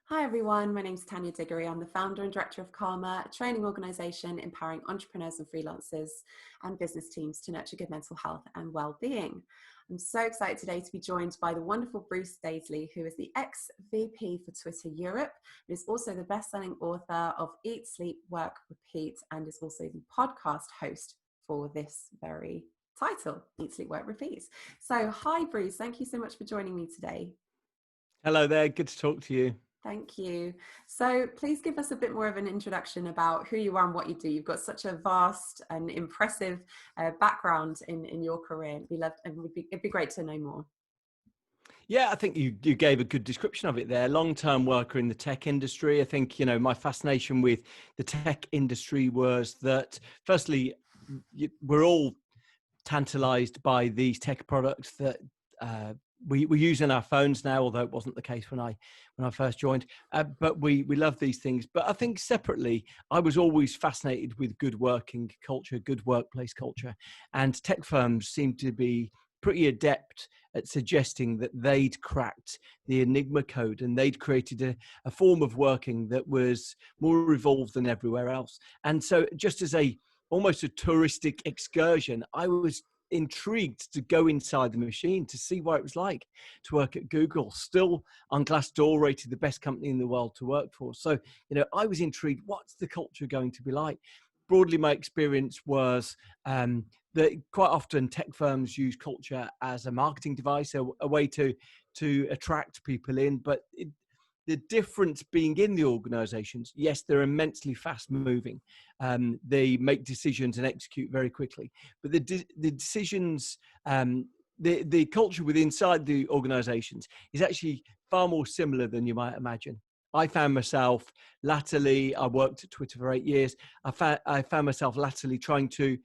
Hi everyone, my name is Tania Diggory. I'm the founder and director of Karma, a training organisation empowering entrepreneurs and freelancers and business teams to nurture good mental health and well-being. I'm so excited today to be joined by the wonderful Bruce Daisley, who is the ex-VP for Twitter Europe, and is also the best-selling author of Eat, Sleep, Work, Repeat, and is also the podcast host for this very title, Eat, Sleep, Work, Repeat. So hi Bruce, thank you so much for joining me today. Hello there, good to talk to you. Thank you. So please give us a bit more of an introduction about who you are and what you do. You've got such a vast and impressive background in your career. It'd be great to know more. Yeah, I think you gave a good description of it there. Long-term worker in the tech industry. I think, my fascination with the tech industry was that, firstly, we're all tantalized by these tech products that we use in our phones now, although it wasn't the case when I first joined. But we love these things. But I think separately, I was always fascinated with good working culture, good workplace culture, and tech firms seem to be pretty adept at suggesting that they'd cracked the Enigma code and they'd created a form of working that was more evolved than everywhere else. And so, just as almost a touristic excursion, I was intrigued to go inside the machine to see what it was like to work at Google, still on Glassdoor rated the best company in the world to work for. So, I was intrigued. What's the culture going to be like? Broadly, my experience was that quite often tech firms use culture as a marketing device, a way to attract people in. But the difference being in the organizations, yes, they're immensely fast moving. They make decisions and execute very quickly. But the decisions, the culture within inside the organizations is actually far more similar than you might imagine. I found myself latterly, I worked at Twitter for 8 years. I found myself latterly trying to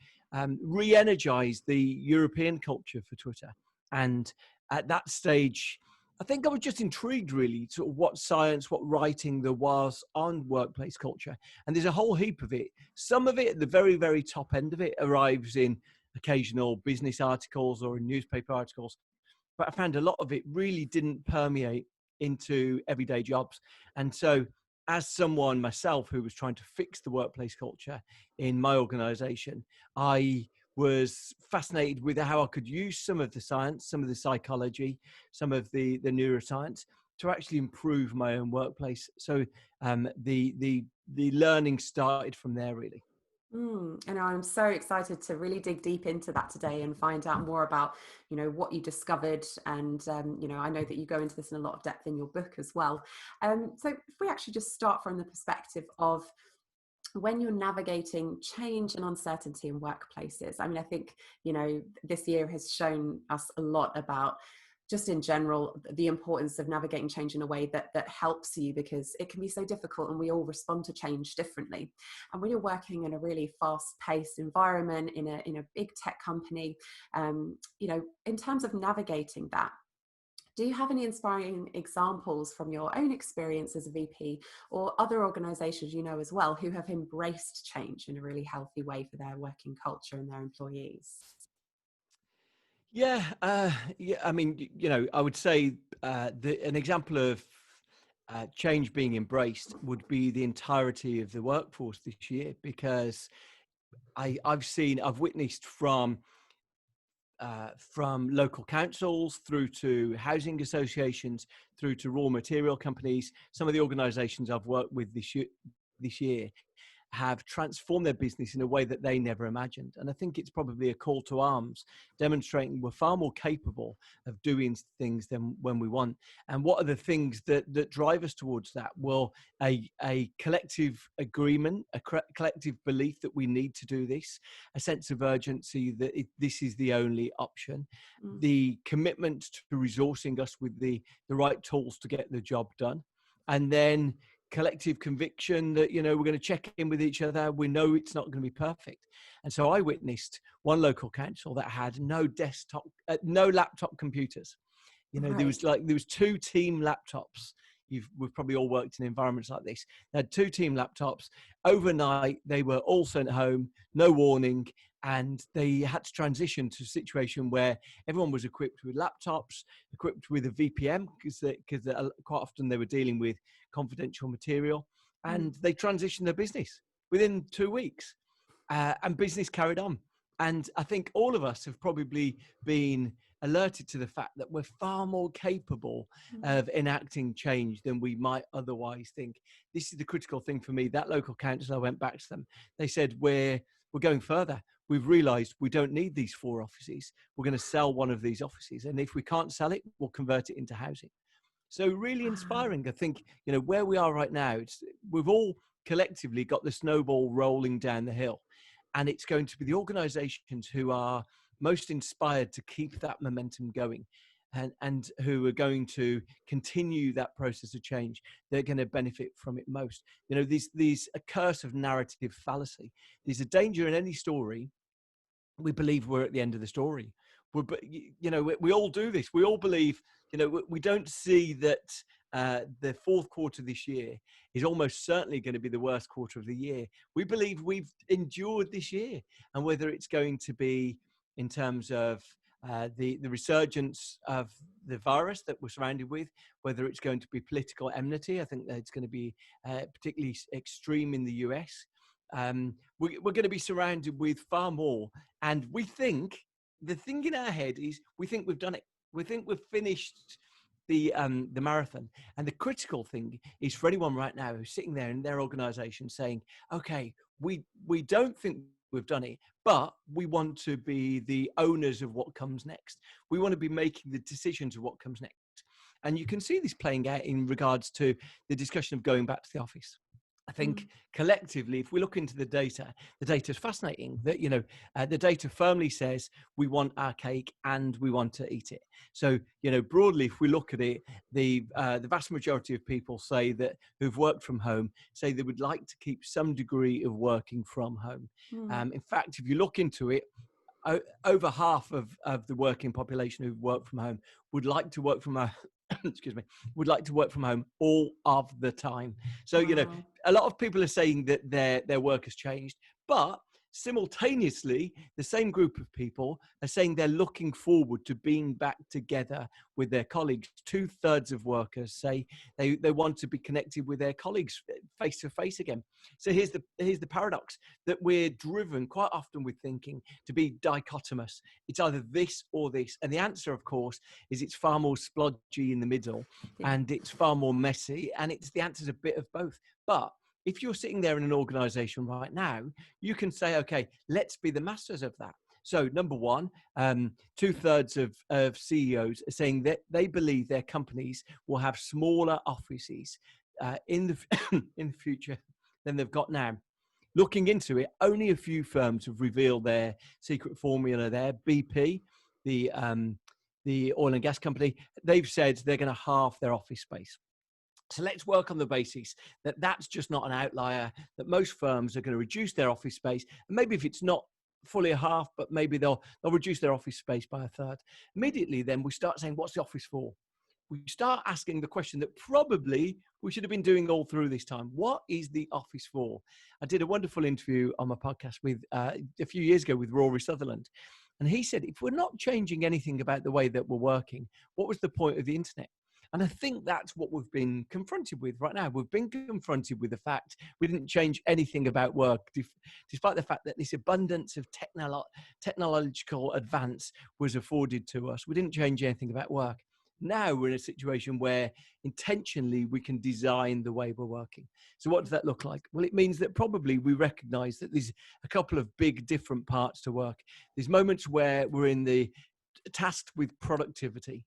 re-energize the European culture for Twitter. And at that stage, I think I was just intrigued really to what science, what writing there was on workplace culture. And there's a whole heap of it. Some of it at the very, very top end of it arrives in occasional business articles or in newspaper articles. But I found a lot of it really didn't permeate into everyday jobs. And so as someone myself who was trying to fix the workplace culture in my organization, I was fascinated with how I could use some of the science, some of the psychology, some of the neuroscience to actually improve my own workplace. So the learning started from there, really. And I'm so excited to really dig deep into that today and find out more about, what you discovered. And, I know that you go into this in a lot of depth in your book as well. So if we actually just start from the perspective of when you're navigating change and uncertainty in workplaces. I mean, I think, this year has shown us a lot about just in general, the importance of navigating change in a way that helps you, because it can be so difficult and we all respond to change differently. And when you're working in a really fast-paced environment in a big tech company, in terms of navigating that, do you have any inspiring examples from your own experience as a VP or other organizations as well who have embraced change in a really healthy way for their working culture and their employees? Yeah, yeah. I mean, I would say an example of change being embraced would be the entirety of the workforce this year, because I've witnessed from local councils through to housing associations, through to raw material companies. Some of the organisations I've worked with this year have transformed their business in a way that they never imagined. And I think it's probably a call to arms, demonstrating we're far more capable of doing things than when we want. And what are the things that drive us towards that? Well, a collective agreement, a collective belief that we need to do this, a sense of urgency that this is the only option, the commitment to resourcing us with the right tools to get the job done, and then collective conviction that we're going to check in with each other. We know it's not going to be perfect. And so I witnessed one local council that had no laptop computers. Right. There was 2 team laptops. We've probably all worked in environments like this. They had 2 team laptops. Overnight they were all sent home, no warning, and they had to transition to a situation where everyone was equipped with laptops, equipped with a VPN, because quite often they were dealing with confidential material, and they transitioned their business within 2 weeks, and business carried on. And I think all of us have probably been alerted to the fact that we're far more capable of enacting change than we might otherwise think. This is the critical thing for me. That local council, I went back to them. They said, we're going further. We've realized we don't need these 4 offices. We're going to sell one of these offices. And if we can't sell it, we'll convert it into housing. So really inspiring. I think, where we are right now, we've all collectively got the snowball rolling down the hill. And it's going to be the organizations who are most inspired to keep that momentum going, and who are going to continue that process of change. They're going to benefit from it most. These a curse of narrative fallacy. There's a danger in any story. We believe we're at the end of the story. We all do this. We all believe, we don't see that the fourth quarter this year is almost certainly going to be the worst quarter of the year. We believe we've endured this year, and whether it's going to be in terms of the resurgence of the virus that we're surrounded with, whether it's going to be political enmity. I think that it's going to be particularly extreme in the US. We're going to be surrounded with far more. And we think, the thing in our head is, we think we've done it. We think we've finished the marathon. And the critical thing is for anyone right now who's sitting there in their organization saying, okay, we don't think we've done it, but we want to be the owners of what comes next. We want to be making the decisions of what comes next. And you can see this playing out in regards to the discussion of going back to the office. I think collectively, if we look into the data is fascinating. That the data firmly says we want our cake and we want to eat it. So broadly, if we look at it, the vast majority of people say that who've worked from home say they would like to keep some degree of working from home. In fact, if you look into it, over half of the working population who work from home would like to work from home. Excuse me, would like to work from home all of the time. So, a lot of people are saying that their work has changed, but simultaneously, the same group of people are saying they're looking forward to being back together with their colleagues. 2/3 of workers say they want to be connected with their colleagues face to face again. So here's the paradox, that we're driven quite often with thinking to be dichotomous. It's either this or this. And the answer, of course, is it's far more splodgy in the middle, and it's far more messy, and the answer's a bit of both. But if you're sitting there in an organization right now, you can say, okay, let's be the masters of that. So number one, 2/3 of CEOs are saying that they believe their companies will have smaller offices in the future than they've got now. Looking into it, only a few firms have revealed their secret formula there. BP, the oil and gas company, they've said they're going to halve their office space. So let's work on the basis that that's just not an outlier, that most firms are going to reduce their office space. And maybe if it's not fully a half, but maybe they'll reduce their office space by 1/3. Immediately then we start saying, what's the office for? We start asking the question that probably we should have been doing all through this time. What is the office for? I did a wonderful interview on my podcast with a few years ago with Rory Sutherland. And he said, if we're not changing anything about the way that we're working, what was the point of the internet? And I think that's what we've been confronted with right now. We've been confronted with the fact we didn't change anything about work, despite the fact that this abundance of technological advance was afforded to us. We didn't change anything about work. Now we're in a situation where intentionally we can design the way we're working. So what does that look like? Well, it means that probably we recognize that there's a couple of big different parts to work. There's moments where we're in the tasked with productivity.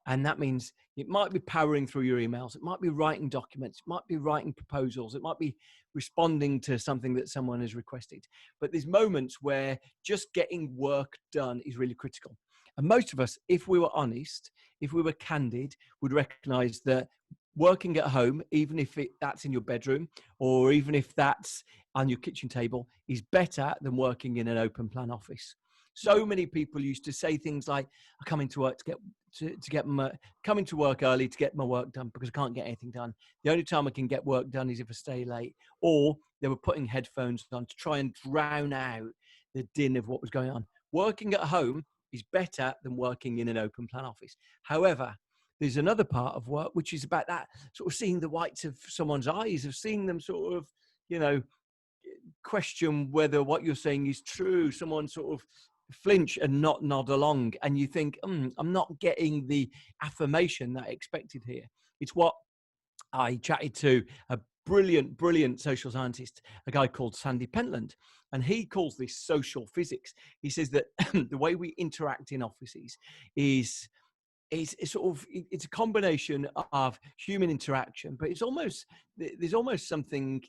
And that means it might be powering through your emails. It might be writing documents. It might be writing proposals. It might be responding to something that someone has requested. But there's moments where just getting work done is really critical. And most of us, if we were honest, if we were candid, would recognize that working at home, even if that's in your bedroom or even if that's on your kitchen table, is better than working in an open plan office. So many people used to say things like, I come into work coming to work early to get my work done because I can't get anything done. The only time I can get work done is if I stay late. Or they were putting headphones on to try and drown out the din of what was going on. Working at home is better than working in an open plan office. However, there's another part of work which is about that sort of seeing the whites of someone's eyes, of seeing them sort of, you know, question whether what you're saying is true. Someone sort of flinch and not nod along, and you think, I'm not getting the affirmation that I expected here. It's what I chatted to a brilliant social scientist, a guy called Sandy Pentland, and he calls this social physics. He says that the way we interact in offices is it's sort of it's a combination of human interaction, but there's almost something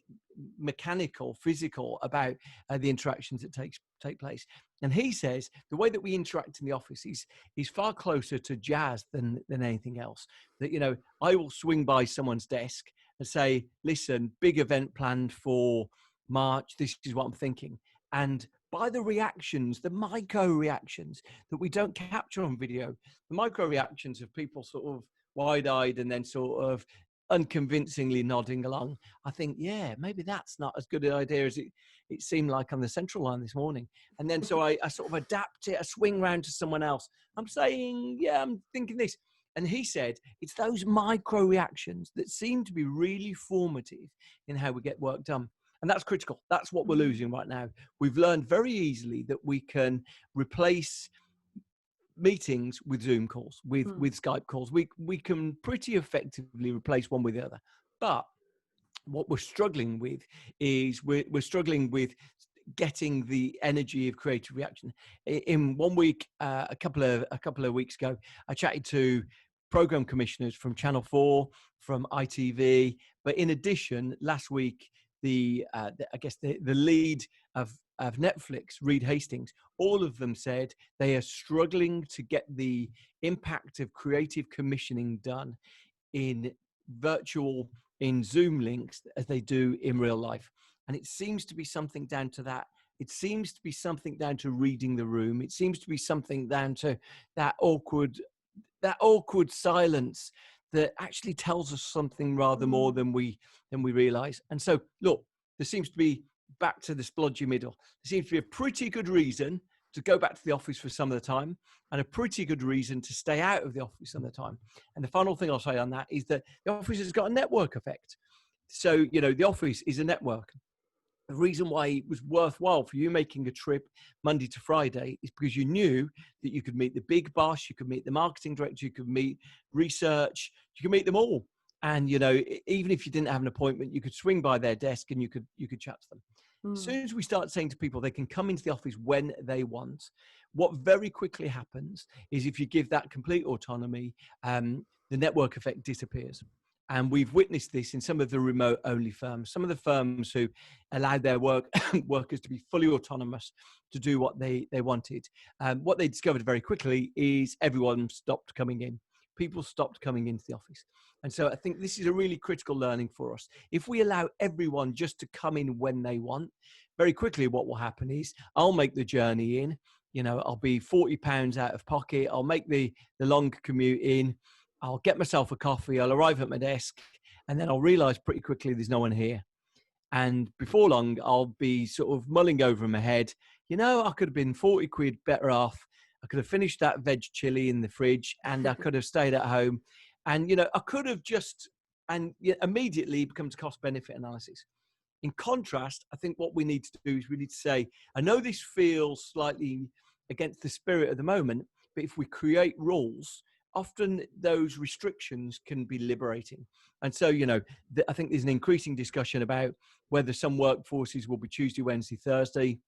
mechanical, physical about the interactions that take place. And he says the way that we interact in the office is far closer to jazz than anything else. That, you know, I will swing by someone's desk and say, listen, big event planned for March, this is what I'm thinking. And by the reactions, the micro reactions that we don't capture on video, the micro reactions of people sort of wide-eyed and then sort of unconvincingly nodding along, I think, yeah, maybe that's not as good an idea as it seemed like on the central line this morning. And then so I sort of adapt it, I swing round to someone else. I'm saying, yeah, I'm thinking this. And he said, it's those micro reactions that seem to be really formative in how we get work done. And that's critical. That's what we're losing right now. We've learned very easily that we can replace meetings with Zoom calls, with Skype calls. We can pretty effectively replace one with the other. But what we're struggling with is we're struggling with getting the energy of creative reaction. In 1 week, a couple of weeks ago, I chatted to program commissioners from Channel 4, from ITV, but in addition, last week, the lead of Netflix, Reed Hastings, all of them said they are struggling to get the impact of creative commissioning done in Zoom links as they do in real life. And it seems to be something down to that. It seems to be something down to reading the room. It seems to be something down to that awkward silence that actually tells us something rather more than we realize. And so, look, there seems to be, back to the splodgy middle, there seems to be a pretty good reason to go back to the office for some of the time, and a pretty good reason to stay out of the office some of the time. And the final thing I'll say on that is that the office has got a network effect. So, you know, the office is a network. The reason why it was worthwhile for you making a trip Monday to Friday is because you knew that you could meet the big boss, you could meet the marketing director, you could meet research, you could meet them all. And, you know, even if you didn't have an appointment, you could swing by their desk and you could chat to them. As soon as we start saying to people they can come into the office when they want, what very quickly happens is, if you give that complete autonomy, the network effect disappears. And we've witnessed this in some of the remote-only firms, some of the firms who allowed their workers to be fully autonomous to do what they wanted. What they discovered very quickly is everyone stopped coming in. People stopped coming into the office. And so I think this is a really critical learning for us. If we allow everyone just to come in when they want, very quickly what will happen is I'll make the journey in. You know, I'll be £40 out of pocket. I'll make the long commute in. I'll get myself a coffee, I'll arrive at my desk, and then I'll realize pretty quickly there's no one here. And before long, I'll be sort of mulling over in my head, you know, I could have been 40 quid better off. I could have finished that veg chili in the fridge, and I could have stayed at home. And, you know, I could have just, and immediately becomes cost benefit analysis. In contrast, I think what we need to do is we need to say, I know this feels slightly against the spirit of the moment, but if we create rules, often those restrictions can be liberating. And so, you know, I think there's an increasing discussion about whether some workforces will be Tuesday, Wednesday, Thursday.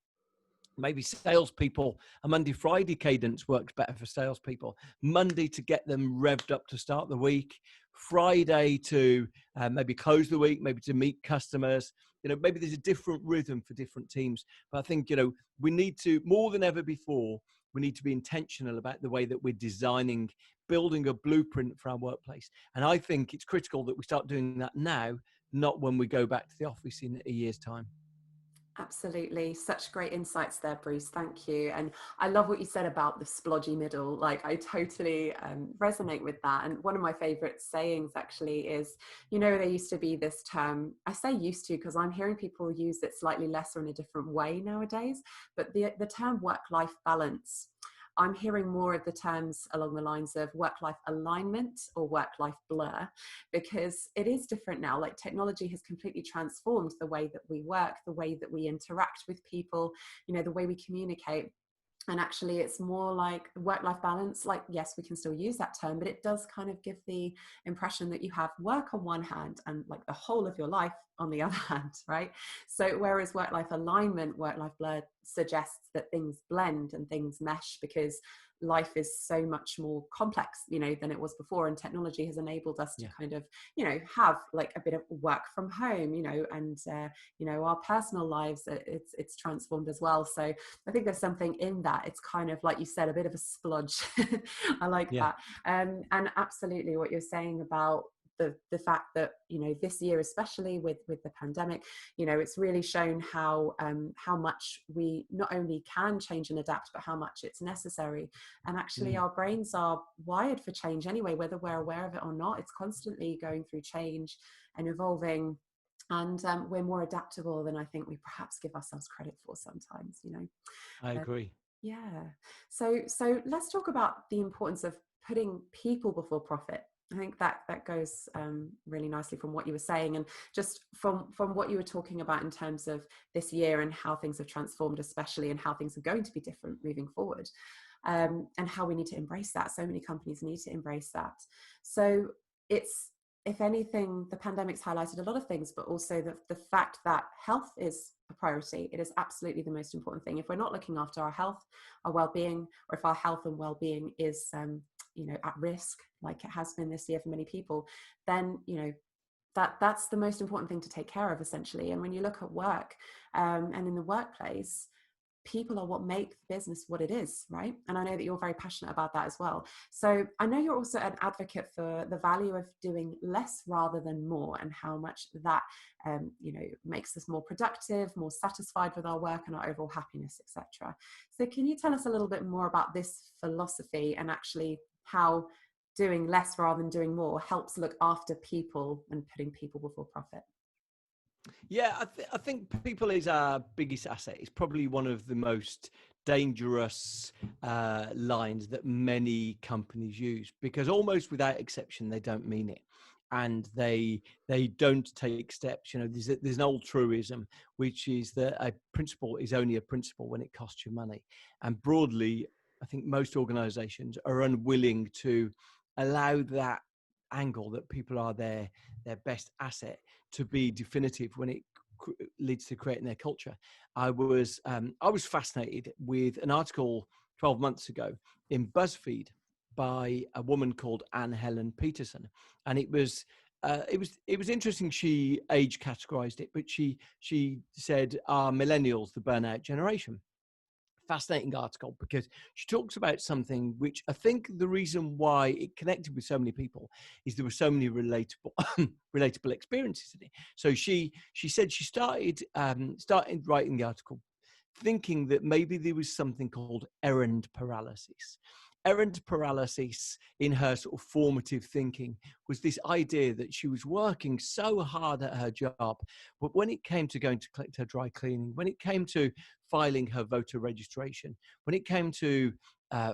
Maybe salespeople, a Monday, Friday cadence works better for salespeople. Monday to get them revved up to start the week. Friday to maybe close the week, maybe to meet customers. You know, maybe there's a different rhythm for different teams. But I think, you know, we need to, more than ever before, we need to be intentional about the way that we're designing, building a blueprint for our workplace. And I think it's critical that we start doing that now, not when we go back to the office in a year's time. Absolutely. Such great insights there, Bruce. Thank you. And I love what you said about the splodgy middle. Like, I totally resonate with that. And one of my favorite sayings actually is, there used to be this term, I say used to because I'm hearing people use it slightly less or in a different way nowadays, but the term work-life balance. I'm hearing more of the terms along the lines of work-life alignment or work-life blur, because it is different now. Like, technology has completely transformed the way that we work, the way that we interact with people, the way we communicate. And actually, it's more like work-life balance. Like, yes, we can still use that term, but it does kind of give the impression that you have work on one hand and like the whole of your life on the other hand, right? So whereas work-life alignment, work-life blur suggests that things blend and things mesh, because life is so much more complex, than it was before. And technology has enabled us to Yeah. kind of, have like a bit of work from home, and, our personal lives, it's transformed as well. So I think there's something in that. It's kind of like you said, a bit of a splodge. I like Yeah. that. And absolutely what you're saying about the fact that, this year, especially with the pandemic, it's really shown how much we not only can change and adapt, but how much it's necessary. And actually, Mm. our brains are wired for change anyway, whether we're aware of it or not. It's constantly going through change and evolving. And we're more adaptable than I think we perhaps give ourselves credit for sometimes. I Uh, agree. yeah. So let's talk about the importance of putting people before profit. I think that goes really nicely from what you were saying, and just from what you were talking about in terms of this year and how things have transformed, especially, and how things are going to be different moving forward, and how we need to embrace that. So many companies need to embrace that. So it's, if anything, the pandemic's highlighted a lot of things, but also the fact that health is a priority. It is absolutely the most important thing. If we're not looking after our health, our well-being, or if our health and well-being is, at risk, like it has been this year for many people, then, that's the most important thing to take care of, essentially. And when you look at work, and in the workplace, people are what make the business what it is, right? And I know that you're very passionate about that as well. So I know you're also an advocate for the value of doing less rather than more, and how much that, makes us more productive, more satisfied with our work and our overall happiness, etc. So can you tell us a little bit more about this philosophy, and actually how doing less rather than doing more helps look after people and putting people before profit? Yeah, I think people is our biggest asset. It's probably one of the most dangerous lines that many companies use, because almost without exception, they don't mean it. And they don't take steps. There's an old truism, which is that a principle is only a principle when it costs you money. And broadly, I think most organizations are unwilling to allow that angle, that people are their best asset, to be definitive when it leads to creating their culture. I was fascinated with an article 12 months ago in BuzzFeed by a woman called Anne Helen Peterson, and it was interesting. She age categorized it, but she said, "Are millennials the burnout generation?" Fascinating article, because she talks about something which I think the reason why it connected with so many people is there were so many relatable experiences in it. So she said she started writing the article thinking that maybe there was something called errand paralysis. Errand paralysis, in her sort of formative thinking, was this idea that she was working so hard at her job, but when it came to going to collect her dry cleaning, when it came to filing her voter registration, when it came to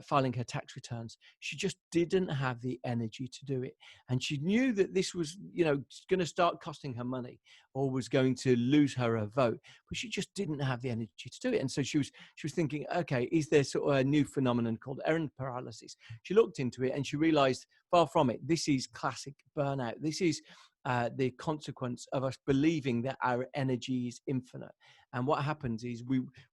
filing her tax returns, she just didn't have the energy to do it. And she knew that this was, going to start costing her money, or was going to lose her a vote, but she just didn't have the energy to do it. And so she was thinking, okay, is there sort of a new phenomenon called errand paralysis? She looked into it and she realized, far from it, this is classic burnout. This is the consequence of us believing that our energy is infinite. And what happens is,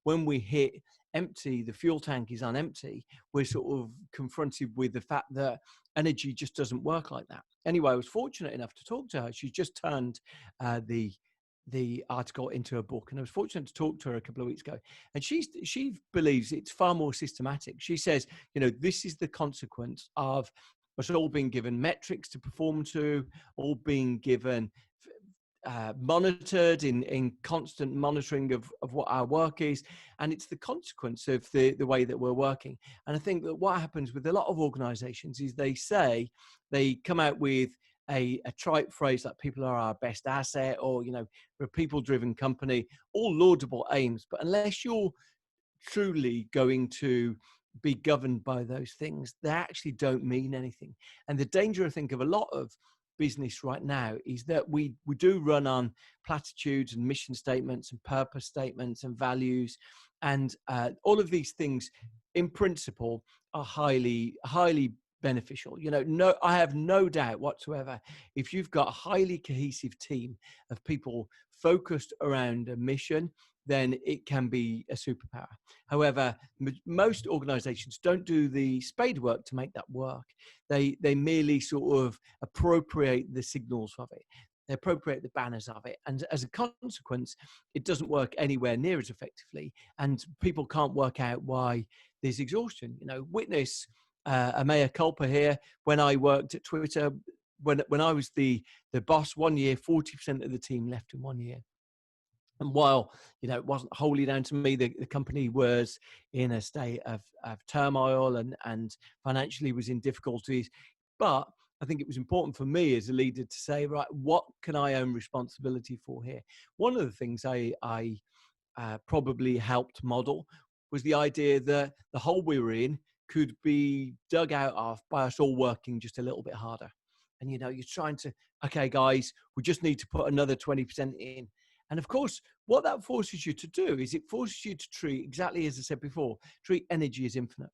when we hit empty, the fuel tank is on empty, we're sort of confronted with the fact that energy just doesn't work like that. Anyway, I was fortunate enough to talk to her. She just turned the article into a book, and I was fortunate to talk to her a couple of weeks ago. And she believes it's far more systematic. She says, this is the consequence of us all being given metrics to perform to, all being given monitored in constant monitoring of what our work is, and it's the consequence of the way that we're working. And I think that what happens with a lot of organizations is they come out with a trite phrase like people are our best asset, or we're a people driven company, all laudable aims, but unless you're truly going to be governed by those things, they actually don't mean anything. And the danger, I think, of a lot of business right now is that we do run on platitudes and mission statements and purpose statements and values, and all of these things in principle are highly beneficial. No, I have no doubt whatsoever, if you've got a highly cohesive team of people focused around a mission, then it can be a superpower. However, most organizations don't do the spade work to make that work. They merely sort of appropriate the signals of it. They appropriate the banners of it. And as a consequence, it doesn't work anywhere near as effectively. And people can't work out why there's exhaustion. Witness a mea culpa here. When I worked at Twitter, when I was the boss, 1 year, 40% of the team left in 1 year. And while, it wasn't wholly down to me, the company was in a state of turmoil and financially was in difficulties. But I think it was important for me as a leader to say, right, what can I own responsibility for here? One of the things I probably helped model was the idea that the hole we were in could be dug out of by us all working just a little bit harder. And, you're trying to, okay, guys, we just need to put another 20% in. And of course, what that forces you to do is it forces you to treat, exactly as I said before, treat energy as infinite.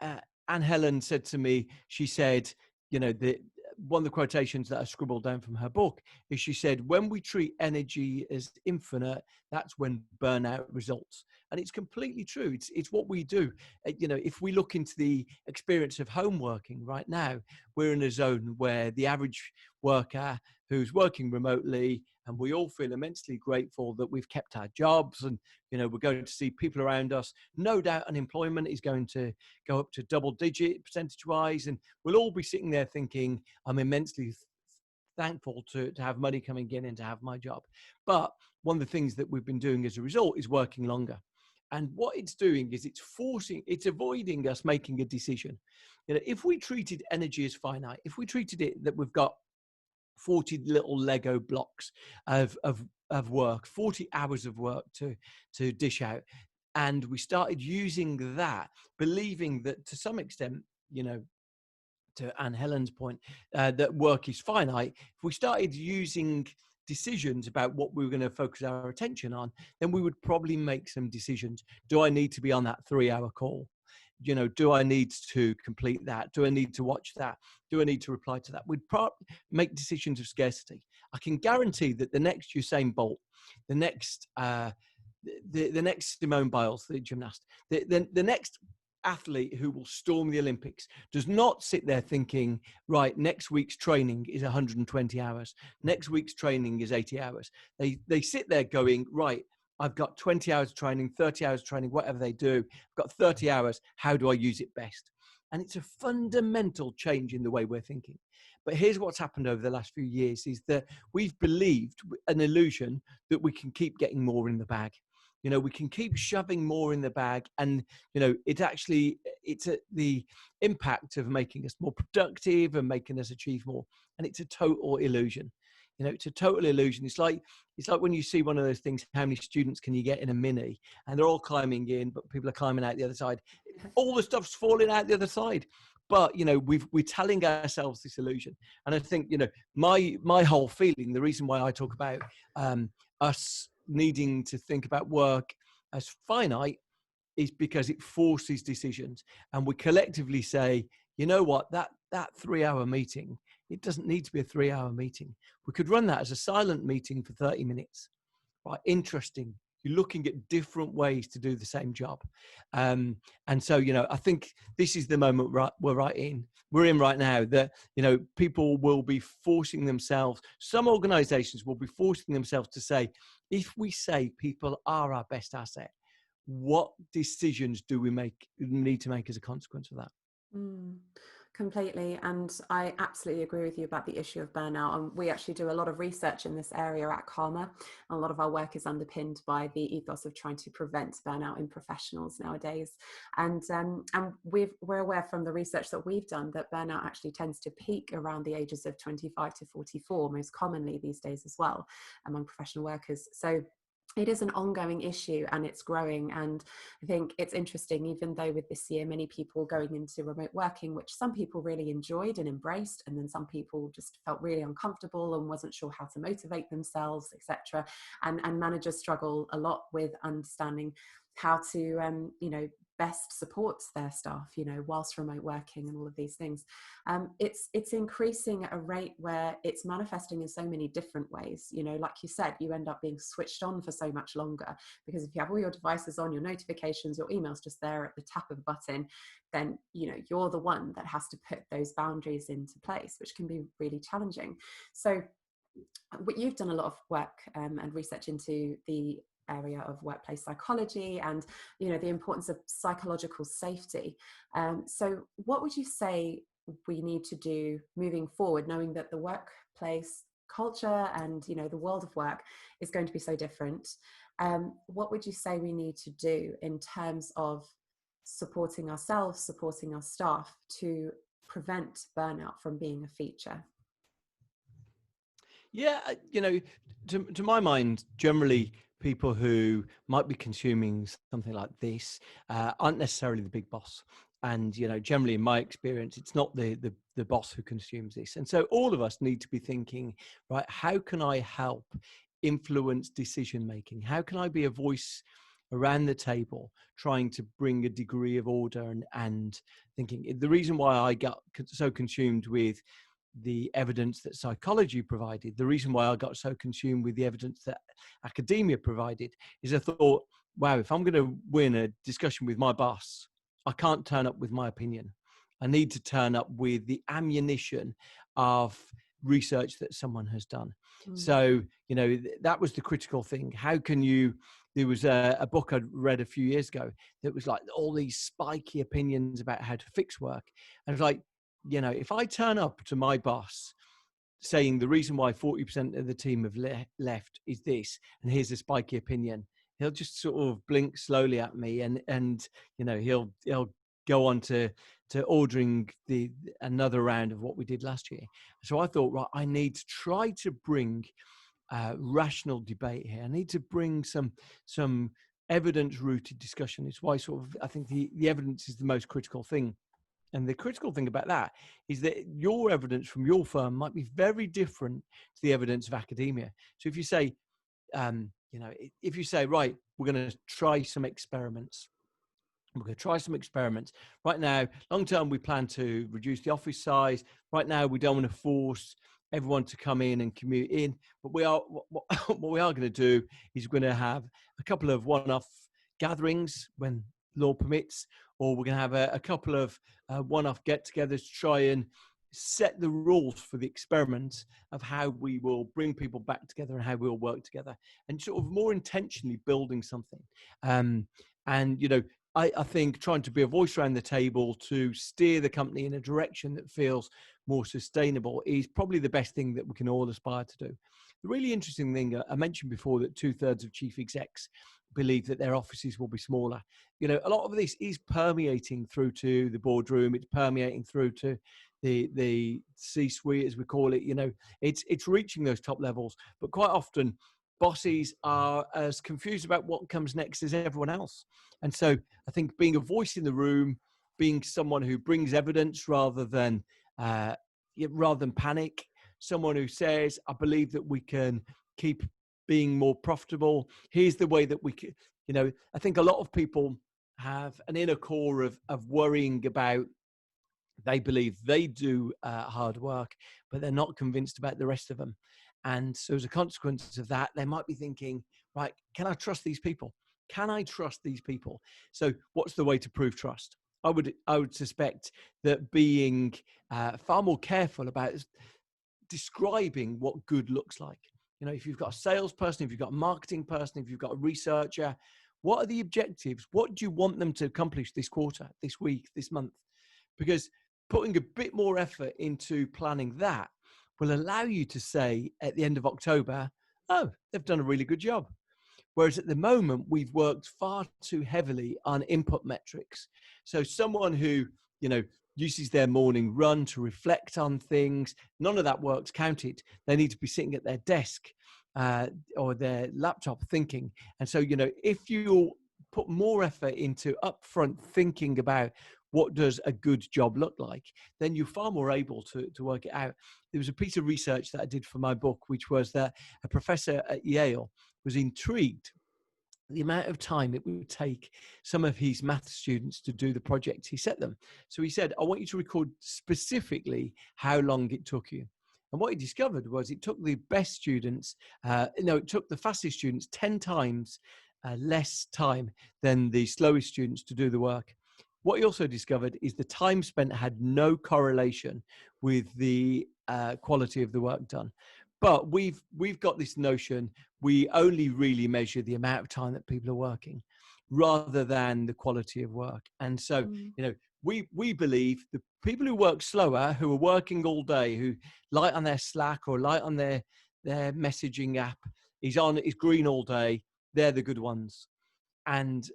Anne Helen said to me, she said, one of the quotations that I scribbled down from her book is she said, when we treat energy as infinite, that's when burnout results. And it's completely true. It's what we do. If we look into the experience of home working right now, we're in a zone where the average worker who's working remotely, and we all feel immensely grateful that we've kept our jobs, and we're going to see people around us. No doubt unemployment is going to go up to double digit percentage wise, and we'll all be sitting there thinking, I'm immensely thankful to have money coming in and to have my job. But one of the things that we've been doing as a result is working longer. And what it's doing is it's avoiding us making a decision. If we treated energy as finite, if we treated it that we've got 40 little Lego blocks of work, 40 hours of work to dish out, and we started using that, believing that to some extent, to Anne Helen's point, that work is finite, if we started using decisions about what we were going to focus our attention on, then we would probably make some decisions. Do I need to be on that 3-hour call? Do I need to complete that? Do I need to watch that? Do I need to reply to that? We'd probably make decisions of scarcity. I can guarantee that the next Usain Bolt, the next Simone Biles, the gymnast, the next athlete who will storm the Olympics does not sit there thinking, right, next week's training is 120 hours. Next week's training is 80 hours. They sit there going, right, I've got 20 hours training, 30 hours training, whatever they do. I've got 30 hours. How do I use it best? And it's a fundamental change in the way we're thinking. But here's what's happened over the last few years is that we've believed an illusion that we can keep getting more in the bag. We can keep shoving more in the bag, and it's the impact of making us more productive and making us achieve more. And it's a total illusion. It's a total illusion. It's like when you see one of those things, how many students can you get in a mini, and they're all climbing in, but people are climbing out the other side. All the stuff's falling out the other side. But we're telling ourselves this illusion. And I think my whole feeling, the reason why I talk about us needing to think about work as finite is because it forces decisions, and we collectively say, you know what, that 3-hour meeting, it doesn't need to be a 3-hour meeting. We could run that as a silent meeting for 30 minutes. Right? Interesting. You're looking at different ways to do the same job. And so, I think this is the moment we're in right now, that, people will be forcing themselves, some organizations will be forcing themselves to say, if we say people are our best asset, what decisions do we need to make as a consequence of that? Completely. And I absolutely agree with you about the issue of burnout. And we actually do a lot of research in this area at Karma. A lot of our work is underpinned by the ethos of trying to prevent burnout in professionals nowadays. And we're aware from the research that we've done that burnout actually tends to peak around the ages of 25 to 44, most commonly these days as well, among professional workers. So it is an ongoing issue and it's growing. And I think it's interesting, even though with this year, many people going into remote working, which some people really enjoyed and embraced, and then some people just felt really uncomfortable and wasn't sure how to motivate themselves, etc. And managers struggle a lot with understanding how to, best support their staff, whilst remote working and all of these things. It's increasing at a rate where it's manifesting in so many different ways. Like you said, you end up being switched on for so much longer, because if you have all your devices on, your notifications, your emails just there at the tap of a button, then you're the one that has to put those boundaries into place, which can be really challenging. So you've done a lot of work and research into the area of workplace psychology and the importance of psychological safety. So what would you say we need to do moving forward, knowing that the workplace culture and the world of work is going to be so different? What would you say we need to do in terms of supporting ourselves, supporting our staff, to prevent burnout from being a feature? Yeah, to my mind, generally people who might be consuming something like this aren't necessarily the big boss. And generally, in my experience, it's not the boss who consumes this. And so all of us need to be thinking, right? How can I help influence decision making? How can I be a voice around the table, trying to bring a degree of order and thinking? The reason why I got so consumed with the evidence that psychology provided, the reason why I got so consumed with the evidence that academia provided, is I thought, wow, if I'm going to win a discussion with my boss, I can't turn up with my opinion. I need to turn up with the ammunition of research that someone has done. So, that was the critical thing. How can you, there was a book I read a few years ago that was like all these spiky opinions about how to fix work. And it's like, if I turn up to my boss saying the reason why 40% of the team have left is this, and here's a spiky opinion, he'll just sort of blink slowly at me, and he'll go on to ordering another round of what we did last year. So I thought, right, I need to try to bring rational debate here. I need to bring some evidence-rooted discussion. It's why I think the evidence is the most critical thing. And the critical thing about that is that your evidence from your firm might be very different to the evidence of academia. So if you say, right, we're going to try some experiments. We're going to try some experiments. Right now, long term, we plan to reduce the office size. Right now, we don't want to force everyone to come in and commute in. But what we are going to do is we're going to have a couple of one-off gatherings when law permits, or we're going to have a couple of one-off get-togethers to try and set the rules for the experiment of how we will bring people back together and how we'll work together, and sort of more intentionally building something. I think trying to be a voice around the table to steer the company in a direction that feels more sustainable is probably the best thing that we can all aspire to do. The really interesting thing, I mentioned before that 2/3 of chief execs believe that their offices will be smaller. A lot of this is permeating through to the boardroom. It's permeating through to the C-suite, as we call it. It's reaching those top levels, but quite often bosses are as confused about what comes next as everyone else. And so I think being a voice in the room, being someone who brings evidence rather than panic, someone who says, I believe that we can keep being more profitable. Here's the way that we can, I think a lot of people have an inner core of worrying about, they believe they do hard work, but they're not convinced about the rest of them. And so as a consequence of that, they might be thinking, right, can I trust these people? Can I trust these people? So what's the way to prove trust? I would suspect that being far more careful about describing what good looks like. If you've got a salesperson, if you've got a marketing person, if you've got a researcher, what are the objectives? What do you want them to accomplish this quarter, this week, this month? Because putting a bit more effort into planning that will allow you to say at the end of October, oh, they've done a really good job. Whereas at the moment, we've worked far too heavily on input metrics. So someone who, you know, uses their morning run to reflect on things, none of that work's counted. They need to be sitting at their desk or their laptop thinking. And so, you know, if you put more effort into upfront thinking about what does a good job look like, then you're far more able to work it out. There was a piece of research that I did for my book, which was that a professor at Yale was intrigued the amount of time it would take some of his math students to do the project he set them. So he said, I want you to record specifically how long it took you. And what he discovered was it took the best students, it took the fastest students 10 times less time than the slowest students to do the work. What he also discovered is the time spent had no correlation with the quality of the work done. But we've got this notion we only really measure the amount of time that people are working rather than the quality of work. And so, you know, we believe the people who work slower, who are working all day, who light on their Slack or light on their messaging app, is green all day, they're the good ones. And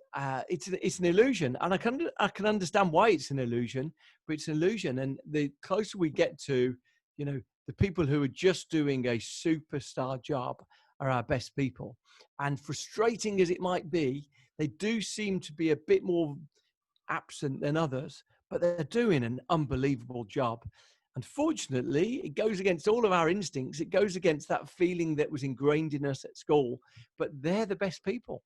it's an illusion, and I can understand why it's an illusion, but it's an illusion. And the closer we get to, you know, the people who are just doing a superstar job are our best people. And frustrating as it might be, they do seem to be a bit more absent than others, but they're doing an unbelievable job. Unfortunately, it goes against all of our instincts. It goes against that feeling that was ingrained in us at school, but they're the best people.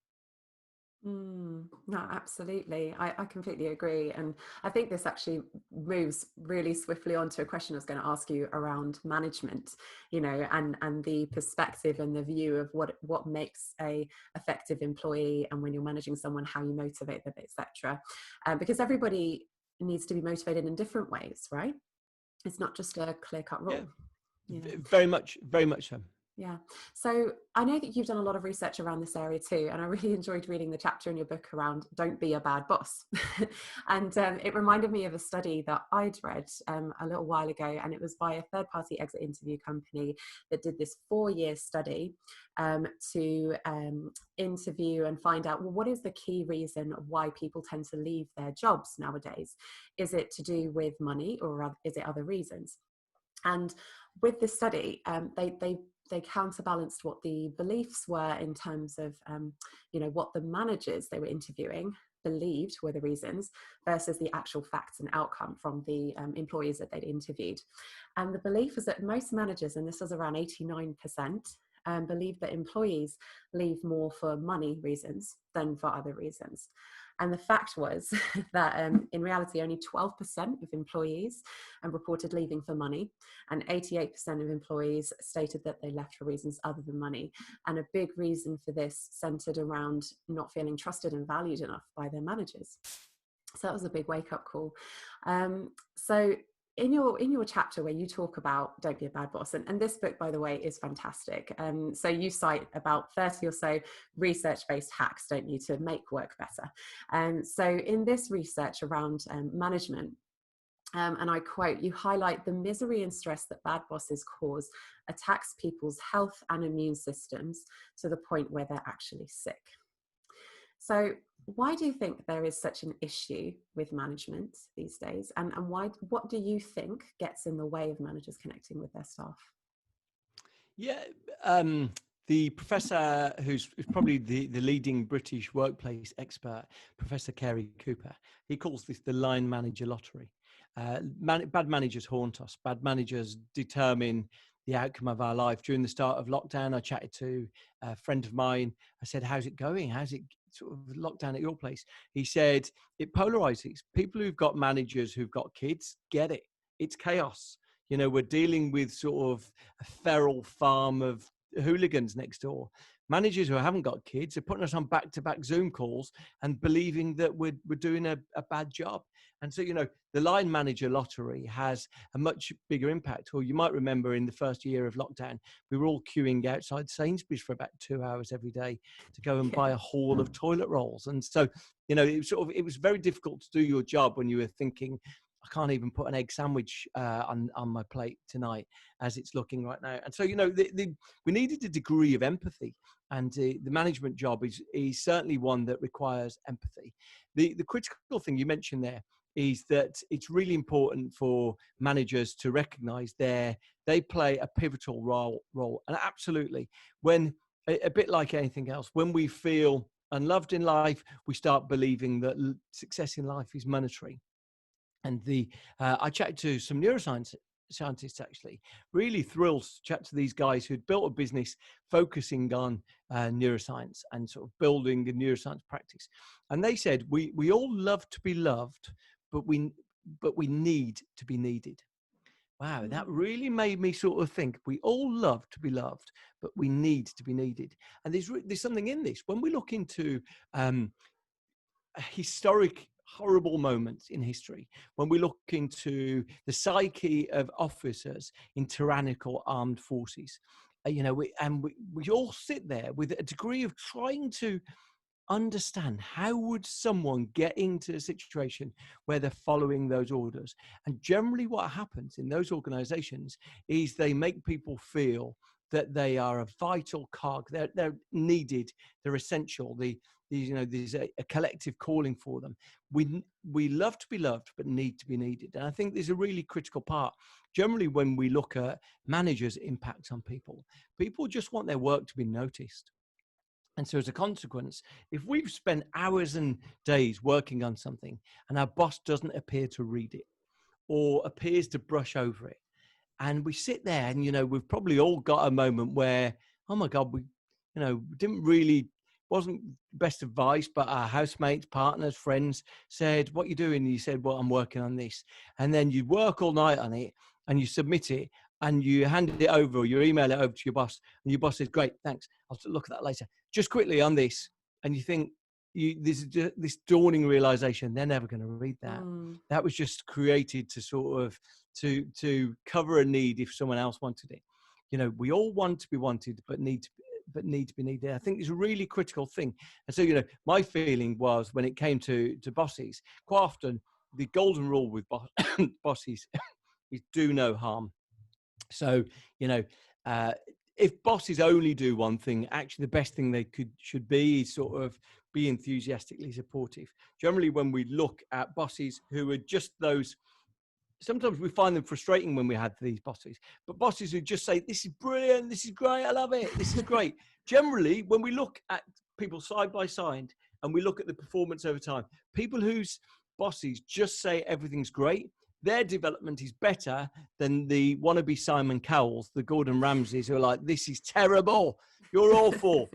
No, absolutely. I completely agree. And I think this actually moves really swiftly on to a question I was going to ask you around management, you know, and the perspective and the view of what makes a effective employee, and when you're managing someone, how you motivate them, etc. Because everybody needs to be motivated in different ways, right? It's not just a clear-cut Yeah, rule. Yeah. very much so. Yeah. So I know that you've done a lot of research around this area too, and I really enjoyed reading the chapter in your book around "Don't Be a Bad Boss." And it reminded me of a study that I'd read a little while ago, and it was by a third-party exit interview company that did this 4-year study to interview and find out, well, what is the key reason why people tend to leave their jobs nowadays? Is it to do with money, or is it other reasons? And with this study, they counterbalanced what the beliefs were in terms of, you know, what the managers they were interviewing believed were the reasons versus the actual facts and outcome from the employees that they'd interviewed. And the belief was that most managers, and this was around 89%, believe that employees leave more for money reasons than for other reasons. And the fact was that in reality, only 12% of employees reported leaving for money, and 88% of employees stated that they left for reasons other than money. And a big reason for this centered around not feeling trusted and valued enough by their managers. So that was a big wake-up call. So in your chapter where you talk about Don't Be a Bad Boss, and this book, by the way, is fantastic. So you cite about 30 or so research-based hacks, don't you, to make work better. So in this research around management, and I quote, you highlight the misery and stress that bad bosses cause attacks people's health and immune systems to the point where they're actually sick. So why do you think there is such an issue with management these days? And what do you think gets in the way of managers connecting with their staff? Yeah, the professor who's probably the leading British workplace expert, Professor Carey Cooper, he calls this the line manager lottery. Bad managers haunt us. Bad managers determine the outcome of our life. During the start of lockdown, I chatted to a friend of mine. I said, how's it going? How's it sort of lockdown at your place? He said, it polarizes. People who've got managers who've got kids get it. It's chaos. You know, we're dealing with sort of a feral farm of hooligans next door. Managers who haven't got kids are putting us on back-to-back Zoom calls and believing that we're doing a bad job. And so, you know, the line manager lottery has a much bigger impact. Or you might remember in the first year of lockdown, we were all queuing outside Sainsbury's for about 2 hours every day to go and buy a haul of toilet rolls. And so, you know, it was very difficult to do your job when you were thinking, I can't even put an egg sandwich on my plate tonight as it's looking right now. And so, we needed a degree of empathy, and the management job is certainly one that requires empathy. The critical thing you mentioned there is that it's really important for managers to recognize they play a pivotal role. And absolutely, when a bit like anything else, when we feel unloved in life, we start believing that success in life is monetary. And I chatted to some scientists, actually, really thrilled to chat to these guys who'd built a business focusing on neuroscience and sort of building a neuroscience practice. And they said, we all love to be loved, but we need to be needed. Wow, that really made me sort of think. We all love to be loved, but we need to be needed. And there's something in this. When we look into historic horrible moments in history, when we look into the psyche of officers in tyrannical armed forces, we all sit there with a degree of trying to understand how would someone get into a situation where they're following those orders. And generally what happens in those organizations is they make people feel that they are a vital cog. They're needed, they're essential. There's a collective calling for them. We love to be loved, but need to be needed. And I think there's a really critical part. Generally, when we look at managers' impacts on people, people just want their work to be noticed. And so as a consequence, if we've spent hours and days working on something and our boss doesn't appear to read it or appears to brush over it, and we sit there and, we've probably all got a moment where, oh my God, we didn't really, wasn't best advice, but our housemates, partners, friends said, what are you doing? And you said, well, I'm working on this. And then you work all night on it and you submit it and you hand it over, or you email it over to your boss, and your boss says, great, thanks, I'll look at that later. Just quickly on this. And you think, this dawning realization, they're never going to read that. That was just created to sort of to cover a need if someone else wanted it. We all want to be wanted, but need to be needed. I think it's a really critical thing. And so, my feeling was when it came to bosses, quite often the golden rule with bosses is do no harm. So, if bosses only do one thing, actually the best thing they should be is sort of be enthusiastically supportive. Generally, when we look at bosses who are just those, sometimes we find them frustrating when we had these bosses, but bosses who just say, this is brilliant, this is great, I love it, this is great. Generally, when we look at people side by side and we look at the performance over time, people whose bosses just say everything's great, their development is better than the wannabe Simon Cowells, the Gordon Ramsays, who are like, this is terrible, you're awful.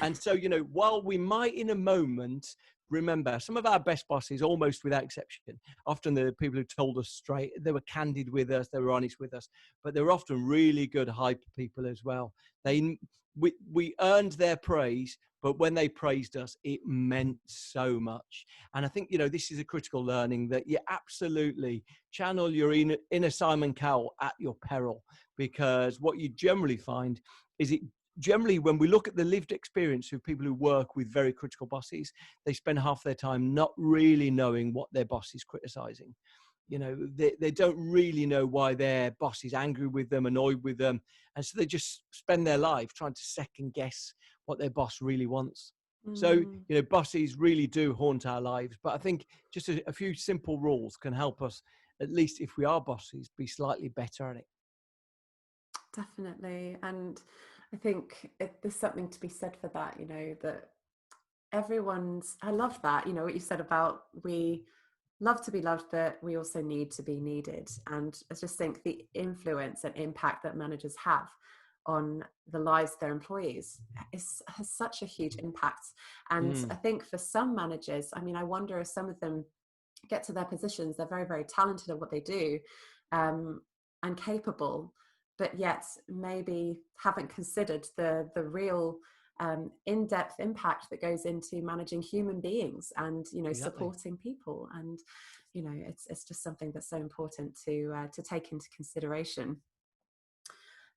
And so, while we might in a moment remember some of our best bosses, almost without exception, often the people who told us straight, they were candid with us, they were honest with us, but they were often really good hyper people as well. We earned their praise, but when they praised us, it meant so much. And I think, this is a critical learning, that you absolutely channel your inner Simon Cowell at your peril, because what you generally find is generally, when we look at the lived experience of people who work with very critical bosses, they spend half their time not really knowing what their boss is criticizing. They don't really know why their boss is angry with them, annoyed with them. And so they just spend their life trying to second guess what their boss really wants. So, bosses really do haunt our lives. But I think just a few simple rules can help us, at least if we are bosses, be slightly better at it. Definitely. And I think there's something to be said for that, that I love that, what you said about we love to be loved, but we also need to be needed. And I just think the influence and impact that managers have on the lives of their employees has such a huge impact. And I think for some managers, I wonder if some of them get to their positions, they're very, very talented at what they do, and capable, but yet maybe haven't considered the real in-depth impact that goes into managing human beings and Exactly. supporting people. And it's just something that's so important to take into consideration.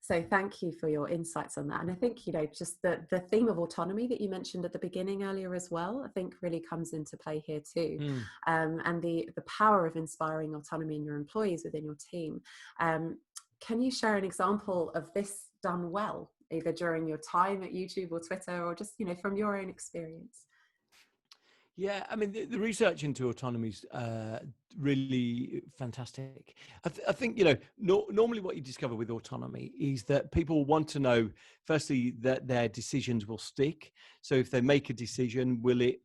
So thank you for your insights on that. And I think, just the theme of autonomy that you mentioned at the beginning earlier as well, I think really comes into play here too. Mm. And the power of inspiring autonomy in your employees within your team. Can you share an example of this done well, either during your time at YouTube or Twitter, or just, from your own experience? Yeah, I mean, the research into autonomy is really fantastic. I think, normally what you discover with autonomy is that people want to know, firstly, that their decisions will stick. So if they make a decision, will it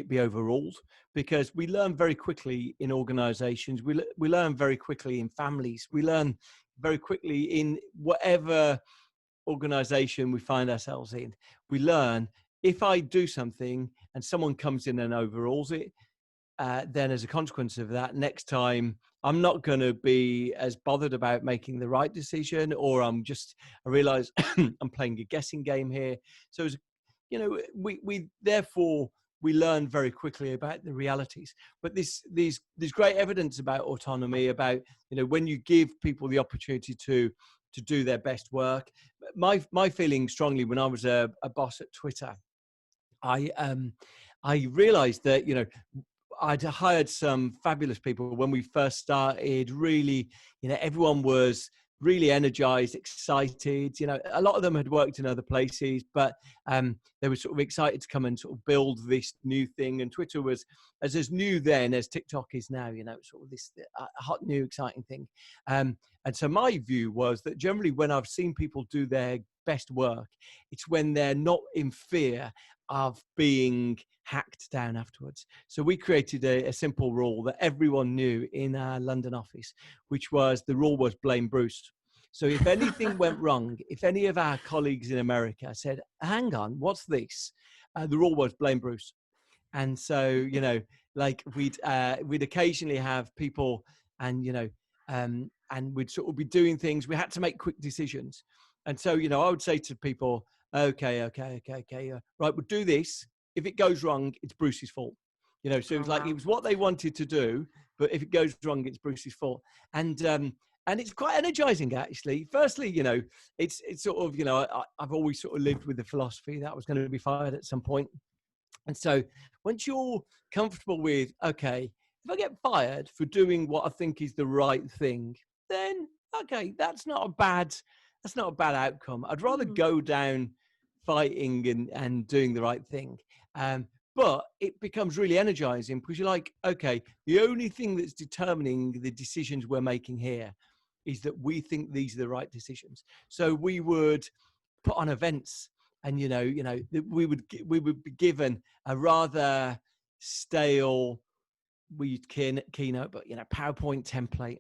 be overruled? Because we learn very quickly in organizations, we learn very quickly in families, we learn very quickly in whatever organization we find ourselves in. We learn, if I do something and someone comes in and overrules it, then as a consequence of that, next time I'm not going to be as bothered about making the right decision, or I realize I'm playing a guessing game here. So, we therefore we learn very quickly about the realities. But there's great evidence about autonomy, about, when you give people the opportunity to do their best work. My feeling strongly when I was a boss at Twitter, I realized that, I'd hired some fabulous people when we first started. Really, everyone was really energized, excited. A lot of them had worked in other places, but they were sort of excited to come and sort of build this new thing. And Twitter was as new then as TikTok is now, sort of this hot, new, exciting thing. And so my view was that generally when I've seen people do their best work, it's when they're not in fear of being hacked down afterwards. So we created a simple rule that everyone knew in our London office, which was, the rule was blame Bruce. So if anything went wrong, if any of our colleagues in America said, hang on, what's this? The rule was blame Bruce. And so, like we'd occasionally have people, and, and we'd sort of be doing things. We had to make quick decisions. And so, I would say to people, okay, right, we'll do this. If it goes wrong, it's Bruce's fault. So it Oh, was like, it wow. was what they wanted to do, but if it goes wrong, it's Bruce's fault. And it's quite energizing, actually. Firstly, it's sort of, I've always sort of lived with the philosophy that I was going to be fired at some point. And so once you're comfortable with, okay, if I get fired for doing what I think is the right thing, then okay, that's not a bad outcome. I'd rather Hmm. go down fighting and doing the right thing. But it becomes really energizing because you're like, okay, the only thing that's determining the decisions we're making here is that we think these are the right decisions. So we would put on events, and we would be given a rather stale, keynote, but PowerPoint template.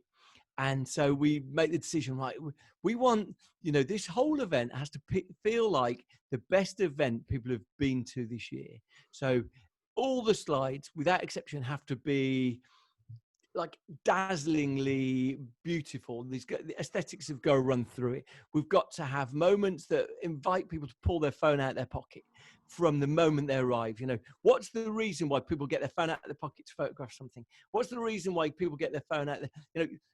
And so we make the decision, right, we want, this whole event has to feel like the best event people have been to this year. So all the slides, without exception, have to be like dazzlingly beautiful. The aesthetics have got to run through it. We've got to have moments that invite people to pull their phone out of their pocket from the moment they arrive. What's the reason why people get their phone out of their pocket to photograph something? What's the reason why people get their phone out?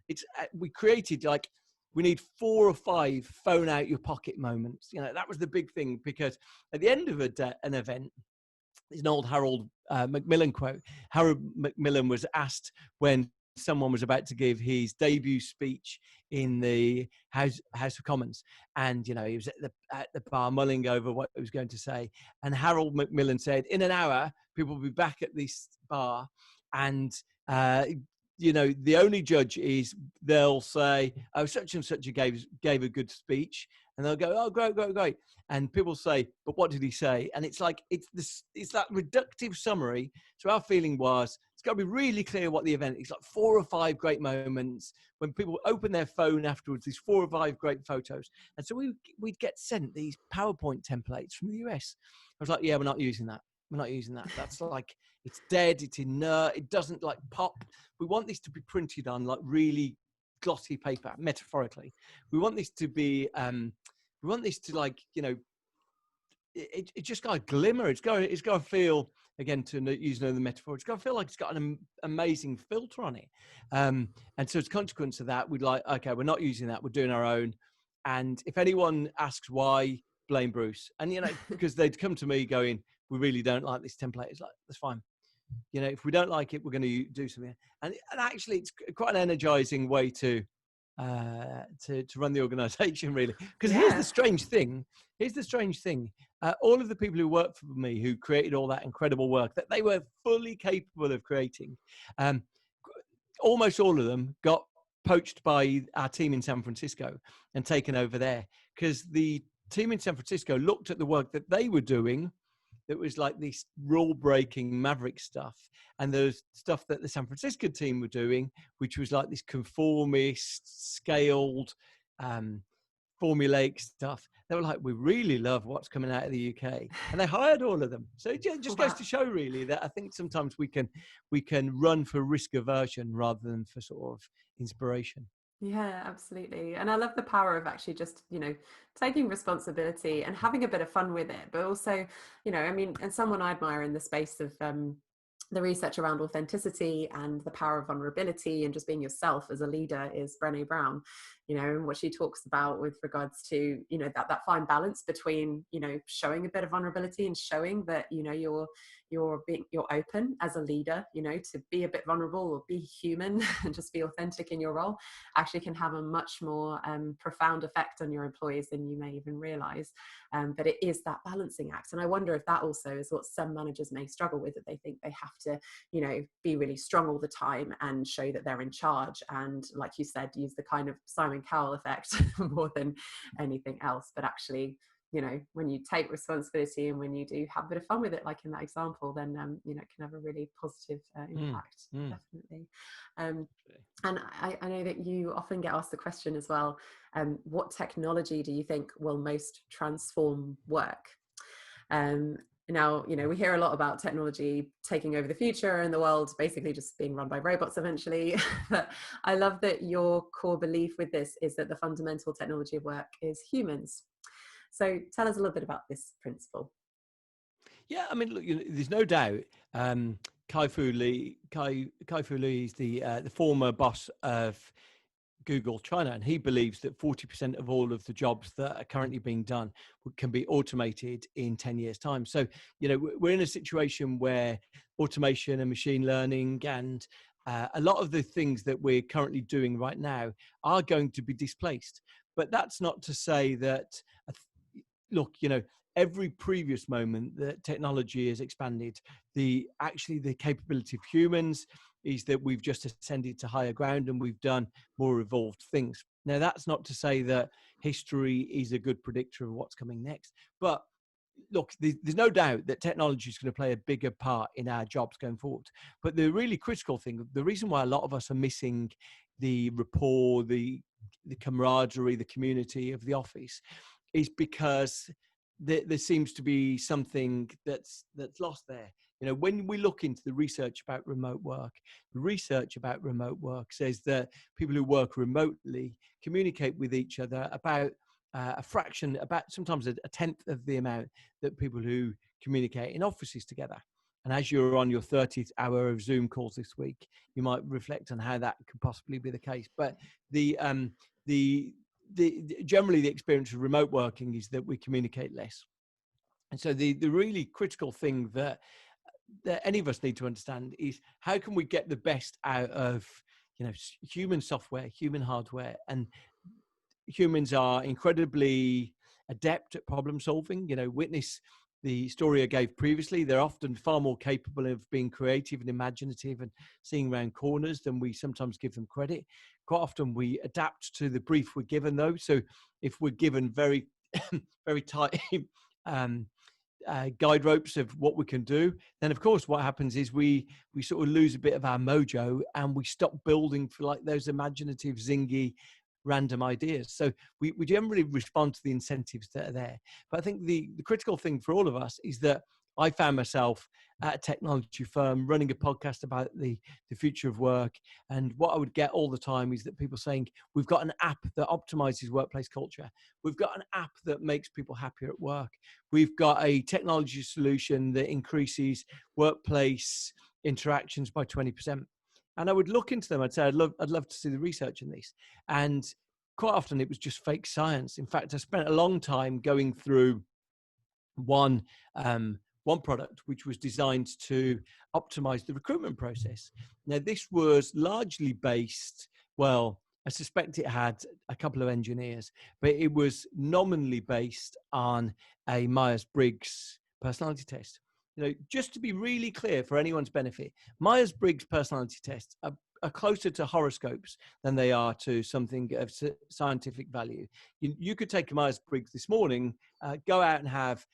It's we created, like, we need 4 or 5 phone out your pocket moments. That was the big thing, because at the end of an event, there's an old Harold Macmillan quote. Harold Macmillan was asked when someone was about to give his debut speech in the House of Commons, and he was at the bar mulling over what he was going to say. And Harold Macmillan said, "In an hour, people will be back at this bar, and the only judge is, they'll say, oh, such and such gave a good speech, and they'll go, oh, great, and people say, but what did he say?" And it's like, it's that reductive summary. So our feeling was, it's got to be really clear what the event is. Like 4 or 5 great moments when people open their phone afterwards, these 4 or 5 great photos. And so we'd get sent these PowerPoint templates from the US. I was like, yeah, we're not using that. That's like, it's dead, it's inert, it doesn't like pop. We want this to be printed on like really glossy paper, metaphorically. We want this to be like, it just got to glimmer. It's got to feel, again, to use another metaphor, it's got to feel like it's got an amazing filter on it. And so as a consequence of that, we'd like, okay, we're not using that, we're doing our own. And if anyone asks why, blame Bruce. And, because they'd come to me going, we really don't like this template. It's like, that's fine. If we don't like it, we're going to do something. And actually, it's quite an energizing way to run the organization, really. Because here's the strange thing. All of the people who worked for me, who created all that incredible work that they were fully capable of creating, almost all of them got poached by our team in San Francisco and taken over there, because the team in San Francisco looked at the work that they were doing that was like this rule-breaking maverick stuff, and the stuff that the San Francisco team were doing, which was like this conformist, scaled, formulaic stuff. They were like, we really love what's coming out of the UK, and they hired all of them. So it just goes to show, really, that I think sometimes we can run for risk aversion rather than for sort of inspiration. Yeah, absolutely. And I love the power of actually just, taking responsibility and having a bit of fun with it. But also, and someone I admire in the space of the research around authenticity and the power of vulnerability and just being yourself as a leader is Brené Brown, and what she talks about with regards to, that fine balance between, showing a bit of vulnerability and showing that, you're open as a leader, to be a bit vulnerable or be human and just be authentic in your role actually can have a much more profound effect on your employees than you may even realize. But it is that balancing act. And I wonder if that also is what some managers may struggle with, that they think they have to, be really strong all the time and show that they're in charge. And like you said, use the kind of Simon Cowell effect more than anything else. But actually, when you take responsibility and when you do have a bit of fun with it, like in that example, then, it can have a really positive impact, definitely. And I know that you often get asked the question as well, what technology do you think will most transform work? Now, we hear a lot about technology taking over the future and the world basically just being run by robots eventually. But I love that your core belief with this is that the fundamental technology of work is humans. So tell us a little bit about this principle. Yeah, I mean, look, there's no doubt. Kai-Fu Lee is the former boss of Google China, and he believes that 40% of all of the jobs that are currently being done can be automated in 10 years' time. So, we're in a situation where automation and machine learning and a lot of the things that we're currently doing right now are going to be displaced. But that's not to say that, look, every previous moment that technology has expanded, the capability of humans is that we've just ascended to higher ground and we've done more evolved things. Now, that's not to say that history is a good predictor of what's coming next, but look, there's no doubt that technology is going to play a bigger part in our jobs going forward. But the really critical thing, the reason why a lot of us are missing the rapport, the camaraderie, the community of the office, is because there seems to be something that's lost there. When we look into the research about remote work, the research about remote work says that people who work remotely communicate with each other about a fraction, about sometimes a tenth of the amount that people who communicate in offices together. And as you're on your 30th hour of Zoom calls this week, you might reflect on how that could possibly be the case. But generally the experience of remote working is that we communicate less. And so the really critical thing that any of us need to understand is, how can we get the best out of human software, human hardware? And humans are incredibly adept at problem solving. Witness the story I gave previously. They're often far more capable of being creative and imaginative and seeing around corners than we sometimes give them credit. Quite often we adapt to the brief we're given, though. So if we're given very, very tight guide ropes of what we can do, then of course what happens is we sort of lose a bit of our mojo and we stop building for like those imaginative, zingy, random ideas. So we generally respond to the incentives that are there. But I think the critical thing for all of us is that I found myself at a technology firm running a podcast about the future of work. And what I would get all the time is that people saying, we've got an app that optimizes workplace culture. We've got an app that makes people happier at work. We've got a technology solution that increases workplace interactions by 20%. And I would look into them. I'd say, I'd love to see the research in this. And quite often it was just fake science. In fact, I spent a long time going through one one product which was designed to optimize the recruitment process. Now, this was largely based, well, I suspect it had a couple of engineers, but it was nominally based on a Myers-Briggs personality test. Just to be really clear for anyone's benefit, Myers-Briggs personality tests are closer to horoscopes than they are to something of scientific value. You could take a Myers-Briggs this morning, go out and have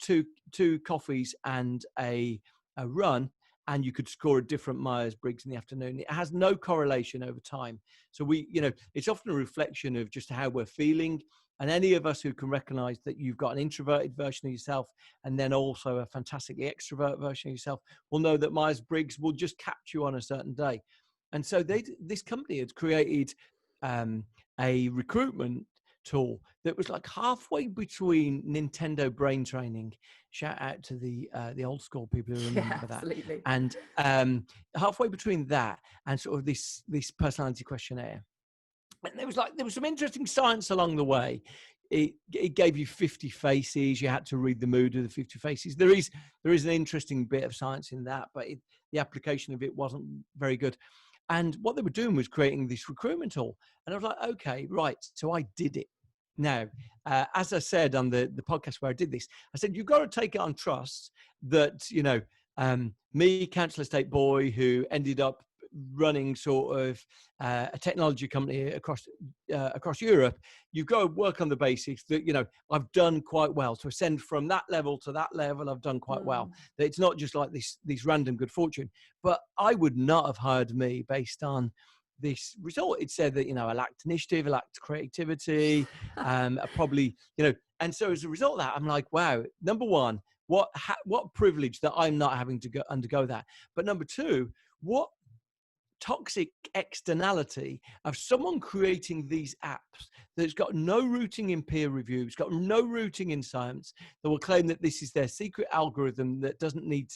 two coffees and a run, and you could score a different Myers-Briggs in the afternoon. It has no correlation over time. So it's often a reflection of just how we're feeling. And any of us who can recognize that you've got an introverted version of yourself and then also a fantastically extrovert version of yourself will know that Myers-Briggs will just catch you on a certain day. And so this company had created a recruitment tool that was like halfway between Nintendo brain training. Shout out to the old school people who remember that. Absolutely. And halfway between that and sort of this personality questionnaire. And there was some interesting science along the way. It gave you 50 faces. You had to read the mood of the 50 faces. There is an interesting bit of science in that, but the application of it wasn't very good. And what they were doing was creating this recruitment tool. And I was like, okay, right. So I did it. Now, as I said on the podcast where I did this, I said, you've got to take it on trust that, me, council estate boy who ended up running sort of a technology company across Europe, you've got to work on the basics that, I've done quite well. To ascend from that level to that level, I've done quite well. That it's not just like this random good fortune. But I would not have hired me based on this result. It said that, I lacked initiative, I lacked creativity, I probably, and so as a result of that, I'm like, wow, number one, what privilege that I'm not having to undergo that. But number two, what toxic externality of someone creating these apps that's got no rooting in peer review, it's got no rooting in science, that will claim that this is their secret algorithm that doesn't need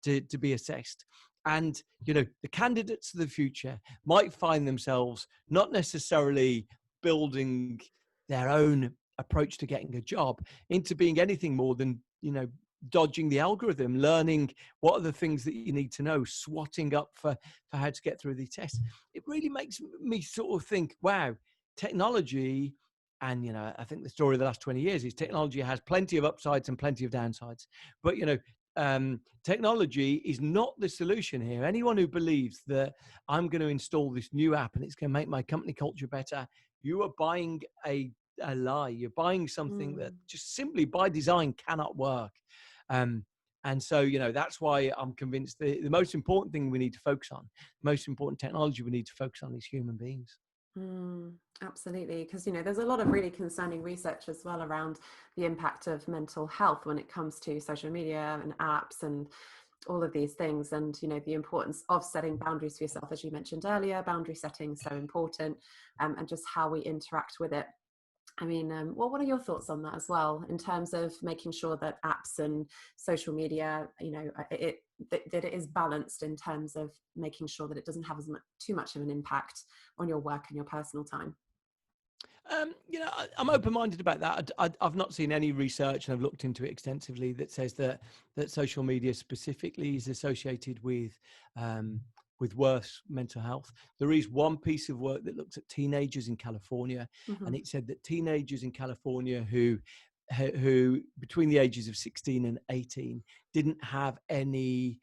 to be assessed. And, the candidates of the future might find themselves not necessarily building their own approach to getting a job into being anything more than, dodging the algorithm, learning what are the things that you need to know, swatting up for how to get through the tests. It really makes me sort of think, wow, technology, and, I think the story of the last 20 years is technology has plenty of upsides and plenty of downsides. But, technology is not the solution here. Anyone who believes that I'm going to install this new app and it's going to make my company culture better, you are buying a lie. You're buying something that just simply by design cannot work. And so, that's why I'm convinced the most important thing we need to focus on, the most important technology we need to focus on is human beings. Absolutely, because there's a lot of really concerning research as well around the impact of mental health when it comes to social media and apps and all of these things, and the importance of setting boundaries for yourself, as you mentioned earlier. Boundary setting is so important, and just how we interact with it. I mean, what are your thoughts on that as well, in terms of making sure that apps and social media, that it is balanced in terms of making sure that it doesn't have too much of an impact on your work and your personal time? I'm open-minded about that. I've not seen any research, and I've looked into it extensively, that says that social media specifically is associated with worse mental health. There is one piece of work that looks at teenagers in California, and it said that teenagers in California who between the ages of 16 and 18 didn't have any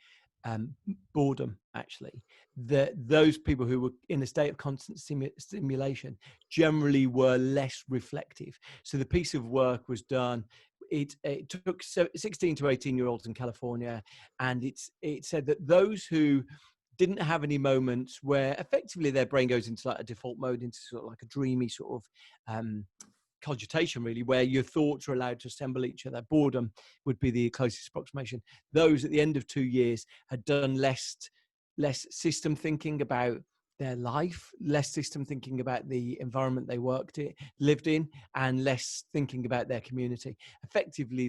boredom, actually. That those people who were in a state of constant stimulation generally were less reflective. So the piece of work was done. It took 16 to 18-year-olds in California, and it said that those who didn't have any moments where effectively their brain goes into like a default mode, into sort of like a dreamy sort of cogitation, really, where your thoughts are allowed to assemble each other. Boredom would be the closest approximation. Those at the end of 2 years had done less system thinking about their life, less system thinking about the environment they lived in, and less thinking about their community. Effectively,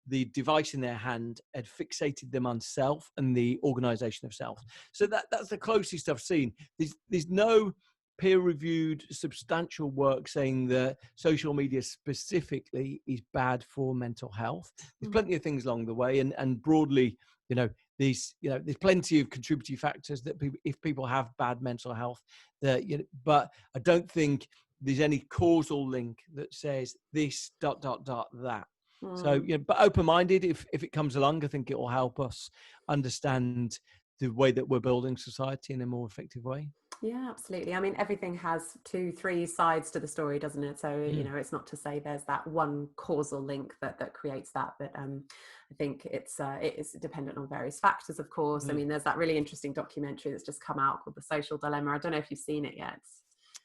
the device in their hand had fixated them on self and the organization of self. So that's the closest I've seen. There's no peer-reviewed substantial work saying that social media specifically is bad for mental health. There's plenty of things along the way, and broadly, there's plenty of contributing factors that if people have bad mental health, but I don't think there's any causal link that says this ... that. So, but open-minded, if it comes along, I think it will help us understand the way that we're building society in a more effective way. Yeah, absolutely. I mean, everything has 2, 3 sides to the story, doesn't it? So, it's not to say there's that one causal link that creates that, but I think it is dependent on various factors, of course. I mean, there's that really interesting documentary that's just come out called The Social Dilemma. I don't know if you've seen it yet.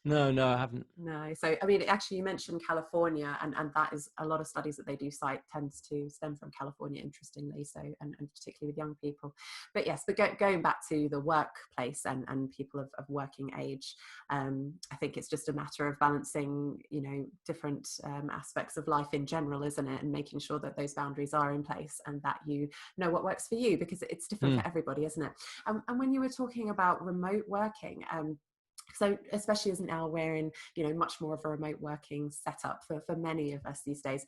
No, I haven't. No. So, I mean, actually, you mentioned California, and that is a lot of studies that they do cite tends to stem from California, interestingly. So, and particularly with young people. But yes, but going back to the workplace and people of working age, I think it's just a matter of balancing, different aspects of life in general, isn't it? And making sure that those boundaries are in place and that you know what works for you, because it's different for everybody, isn't it? And when you were talking about remote working, so especially as now we're in, much more of a remote working setup for many of us these days.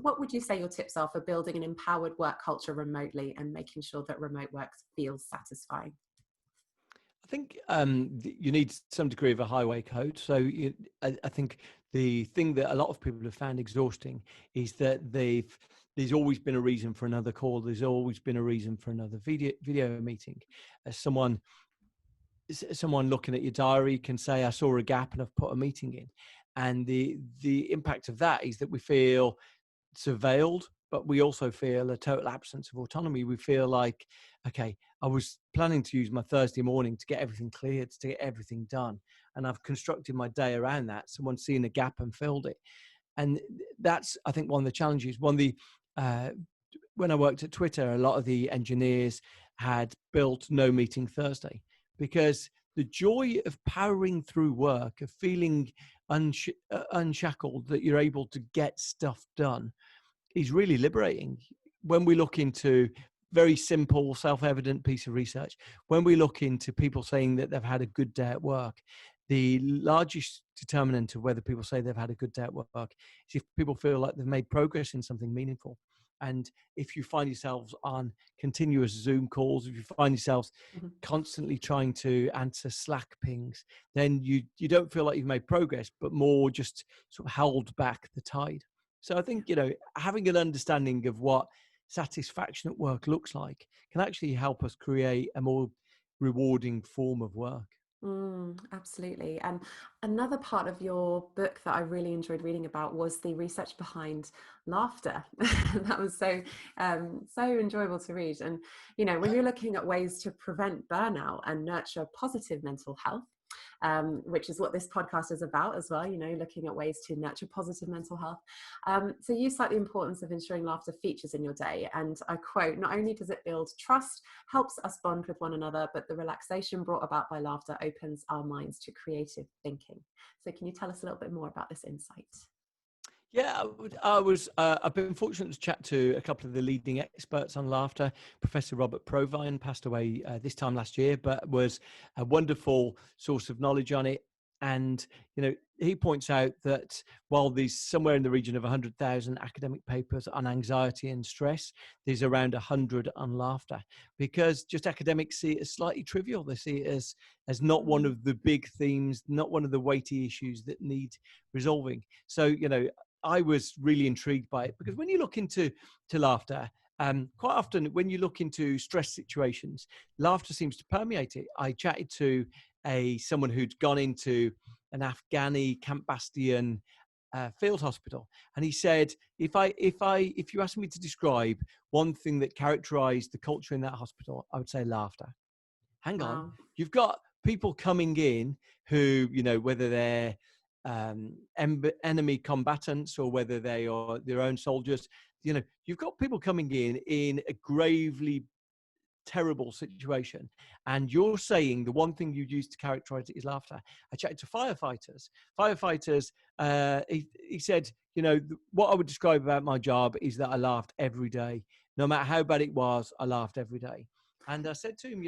What would you say your tips are for building an empowered work culture remotely and making sure that remote work feels satisfying? I think you need some degree of a highway code. So I think the thing that a lot of people have found exhausting is that there's always been a reason for another call. There's always been a reason for another video meeting. As someone looking at your diary can say, I saw a gap and I've put a meeting in. And the impact of that is that we feel surveilled, but we also feel a total absence of autonomy. We feel like, okay, I was planning to use my Thursday morning to get everything cleared, to get everything done. And I've constructed my day around that. Someone's seen a gap and filled it. And that's, I think, one of the challenges. When I worked at Twitter, a lot of the engineers had built no meeting Thursday, because the joy of powering through work, of feeling unshackled, that you're able to get stuff done, is really liberating. When we look into very simple, self-evident piece of research, when we look into people saying that they've had a good day at work, the largest determinant of whether people say they've had a good day at work is if people feel like they've made progress in something meaningful. And if you find yourselves on continuous Zoom calls, if you find yourselves constantly trying to answer Slack pings, then you don't feel like you've made progress, but more just sort of held back the tide. So I think, having an understanding of what satisfaction at work looks like can actually help us create a more rewarding form of work. Absolutely. And another part of your book that I really enjoyed reading about was the research behind laughter. That was so enjoyable to read. And when you're looking at ways to prevent burnout and nurture positive mental health, which is what this podcast is about as well, looking at ways to nurture positive mental health. So you cite the importance of ensuring laughter features in your day. And I quote, not only does it build trust, helps us bond with one another, but the relaxation brought about by laughter opens our minds to creative thinking. So can you tell us a little bit more about this insight? Yeah, I've been fortunate to chat to a couple of the leading experts on laughter. Professor Robert Provine passed away this time last year, but was a wonderful source of knowledge on it. And, he points out that while there's somewhere in the region of 100,000 academic papers on anxiety and stress, there's around 100 on laughter, because just academics see it as slightly trivial. They see it as not one of the big themes, not one of the weighty issues that need resolving. So, I was really intrigued by it, because when you look into laughter, quite often when you look into stress situations, laughter seems to permeate it. I chatted to someone who'd gone into an Afghani Camp Bastion field hospital, and he said, if you asked me to describe one thing that characterized the culture in that hospital, I would say laughter. Hang on, you've got people coming in who, whether they're enemy combatants or whether they are their own soldiers, you've got people coming in a gravely terrible situation, and you're saying the one thing you use to characterize it is laughter. I chatted to firefighters. He said, what I would describe about my job is that I laughed every day. No matter how bad it was, I laughed every day. And I said to him,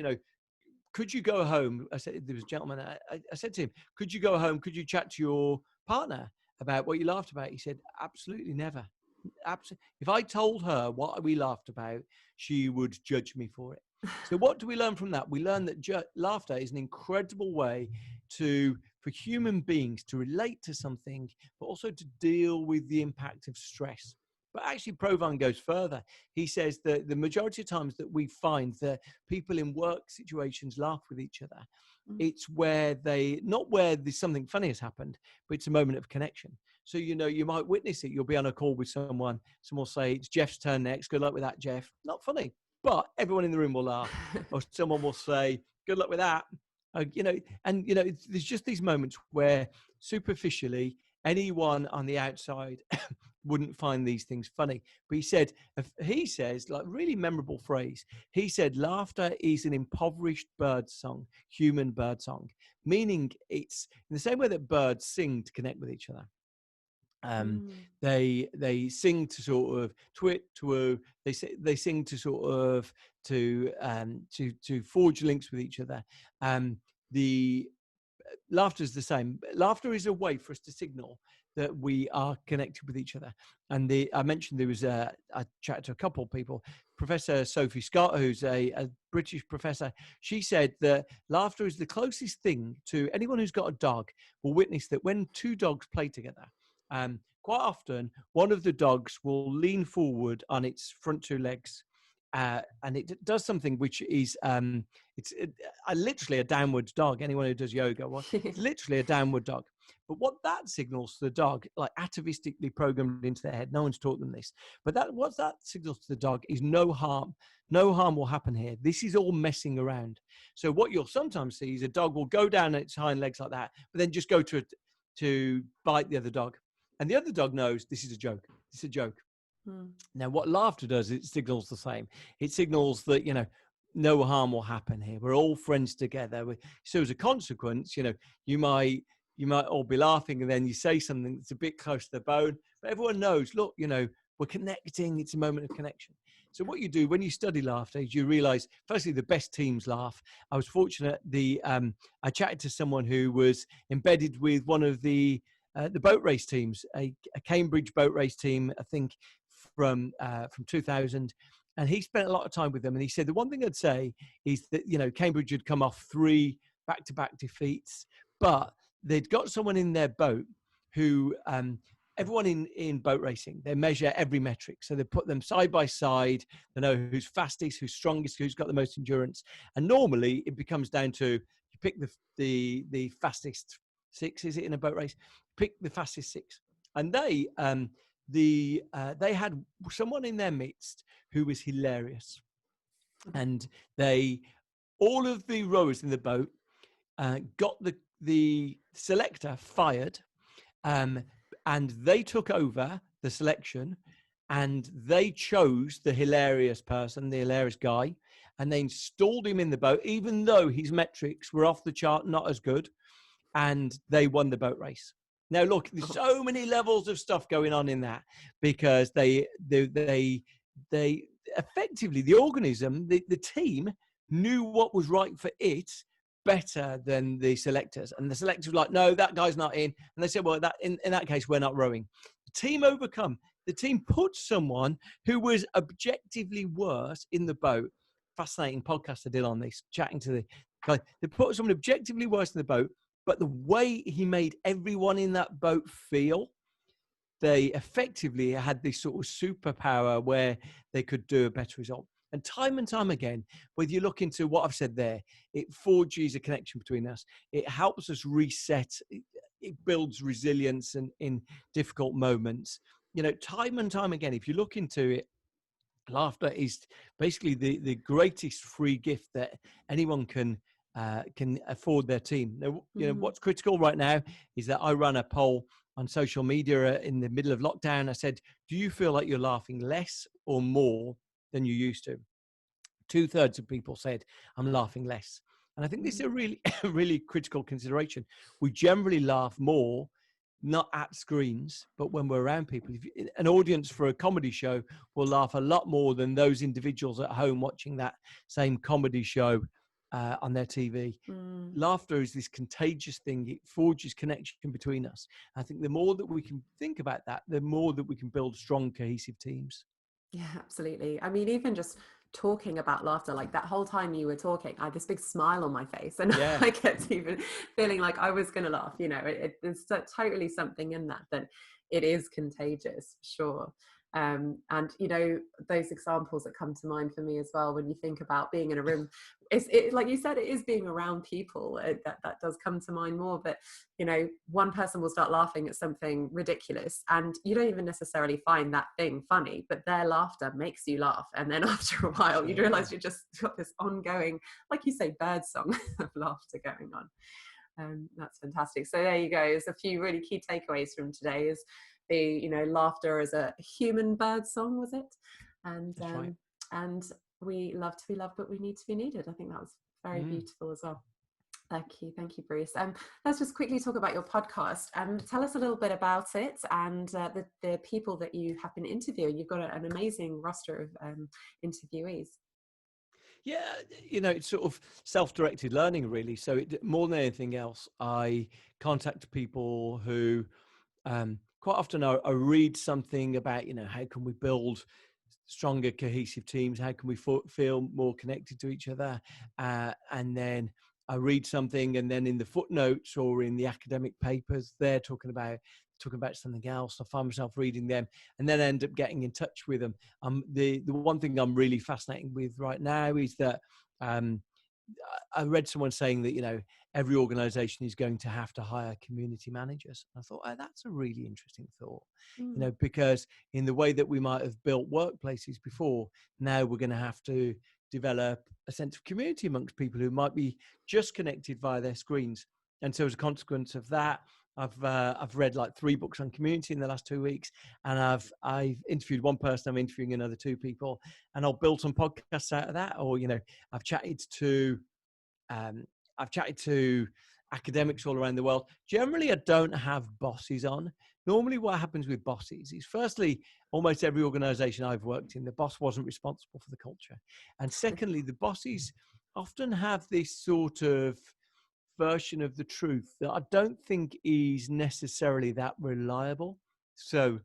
could you go home? I said, there was a gentleman, I said to him, could you go home? Could you chat to your partner about what you laughed about? He said, absolutely never. Absolutely. If I told her what we laughed about, she would judge me for it. So what do we learn from that? We learn that laughter is an incredible way for human beings to relate to something, but also to deal with the impact of stress. But actually, Provan goes further. He says that the majority of times that we find that people in work situations laugh with each other, it's where not where there's something funny has happened, but it's a moment of connection. So, you might witness it. You'll be on a call with someone. Someone will say, it's Jeff's turn next. Good luck with that, Jeff. Not funny, but everyone in the room will laugh. Or someone will say, good luck with that. There's just these moments where superficially anyone on the outside wouldn't find these things funny. But he says, like, really memorable phrase. He said, laughter is an impoverished bird song, human bird song, meaning it's in the same way that birds sing to connect with each other. They sing to sort of twit to they sing to sort of to forge links with each other. The laughter is the same. Laughter is a way for us to signal that we are connected with each other. And I mentioned there was I chatted to a couple of people. Professor Sophie Scott, who's a British professor, she said that laughter is the closest thing to anyone who's got a dog will witness that when two dogs play together, quite often one of the dogs will lean forward on its front two legs, and it does something which is literally a downward dog. Anyone who does yoga, it's literally a downward dog. But what that signals to the dog, like atavistically programmed into their head, no one's taught them this, but what that signals to the dog is no harm will happen here. This is all messing around. So what you'll sometimes see is a dog will go down its hind legs like that, but then just go to bite the other dog. And the other dog knows this is a joke. It's a joke. Now, what laughter does, it signals the same. It signals that, no harm will happen here. We're all friends together. So as a consequence, you might all be laughing, and then you say something that's a bit close to the bone, but everyone knows, look, we're connecting. It's a moment of connection. So what you do when you study laughter is you realize, firstly, the best teams laugh. I was fortunate. I chatted to someone who was embedded with one of the boat race teams, a Cambridge boat race team, I think from 2000. And he spent a lot of time with them. And he said, the one thing I'd say is that, Cambridge had come off 3 back-to-back defeats, but they'd got someone in their boat who, everyone in boat racing, they measure every metric. So they put them side by side. They know who's fastest, who's strongest, who's got the most endurance. And normally it becomes down to, you pick the fastest 6, is it, in a boat race? Pick the fastest 6. And they had someone in their midst who was hilarious. And all of the rowers in the boat got the selector fired, and they took over the selection, and they chose the hilarious person, the hilarious guy, and they installed him in the boat, even though his metrics were off the chart, not as good, and they won the boat race. Now, look, there's so many levels of stuff going on in that, because they effectively, the organism, the team knew what was right for it better than the selectors. And the selectors were like, no, that guy's not in. And they said, well, in that case, we're not rowing. The team overcome. The team put someone who was objectively worse in the boat. Fascinating podcast I did on this, chatting to the guy. They put someone objectively worse in the boat, but the way he made everyone in that boat feel, they effectively had this sort of superpower where they could do a better result. And time again, whether you look into what I've said there, it forges a connection between us. It helps us reset. It builds resilience in difficult moments. Time and time again, if you look into it, laughter is basically the greatest free gift that anyone can afford their team. Now, what's critical right now is that I ran a poll on social media in the middle of lockdown. I said, do you feel like you're laughing less or more than you used to? 2/3 of people said, I'm laughing less. And I think this is a really, really critical consideration. We generally laugh more, not at screens, but when we're around people. An audience for a comedy show will laugh a lot more than those individuals at home watching that same comedy show on their TV. Mm. Laughter is this contagious thing. It forges connection between us. I think the more that we can think about that, the more that we can build strong, cohesive teams. Yeah, absolutely. I mean, even just talking about laughter, like that whole time you were talking, I had this big smile on my face, and Yeah, I kept even feeling like I was going to laugh. There's totally something in that it is contagious, for sure. And those examples that come to mind for me as well, when you think about being in a room, like you said, it is being around people. That does come to mind more. But one person will start laughing at something ridiculous, and you don't even necessarily find that thing funny, but their laughter makes you laugh. And then after a while, you realize you just got this ongoing, like you say, bird song of laughter going on. That's fantastic. So there you go. There's a few really key takeaways from today. Is the laughter as a human bird song, was it? And that's right. and we love to be loved, but we need to be needed. I think that was very beautiful as well. Thank you, Bruce. Let's just quickly talk about your podcast. Tell us a little bit about it and the people that you have been interviewing. You've got an amazing roster of interviewees. Yeah, it's sort of self-directed learning, really. So more than anything else, I contact people who quite often I read something about, how can we build stronger, cohesive teams? How can we feel more connected to each other? And then I read something, and then in the footnotes or in the academic papers, they're talking about something else. I find myself reading them, and then I end up getting in touch with them. The one thing I'm really fascinated with right now is that I read someone saying that every organization is going to have to hire community managers. I thought, oh, that's a really interesting thought. Mm. Because in the way that we might have built workplaces before, now we're going to have to develop a sense of community amongst people who might be just connected via their screens. And so as a consequence of that, I've read like 3 books on community in the last 2 weeks, and I've interviewed one person. I'm interviewing another 2 people, and I'll build some podcasts out of that. Or I've chatted to academics all around the world. Generally, I don't have bosses on. Normally, what happens with bosses is, firstly, almost every organization I've worked in, the boss wasn't responsible for the culture. And secondly, the bosses often have this sort of version of the truth that I don't think is necessarily that reliable. So,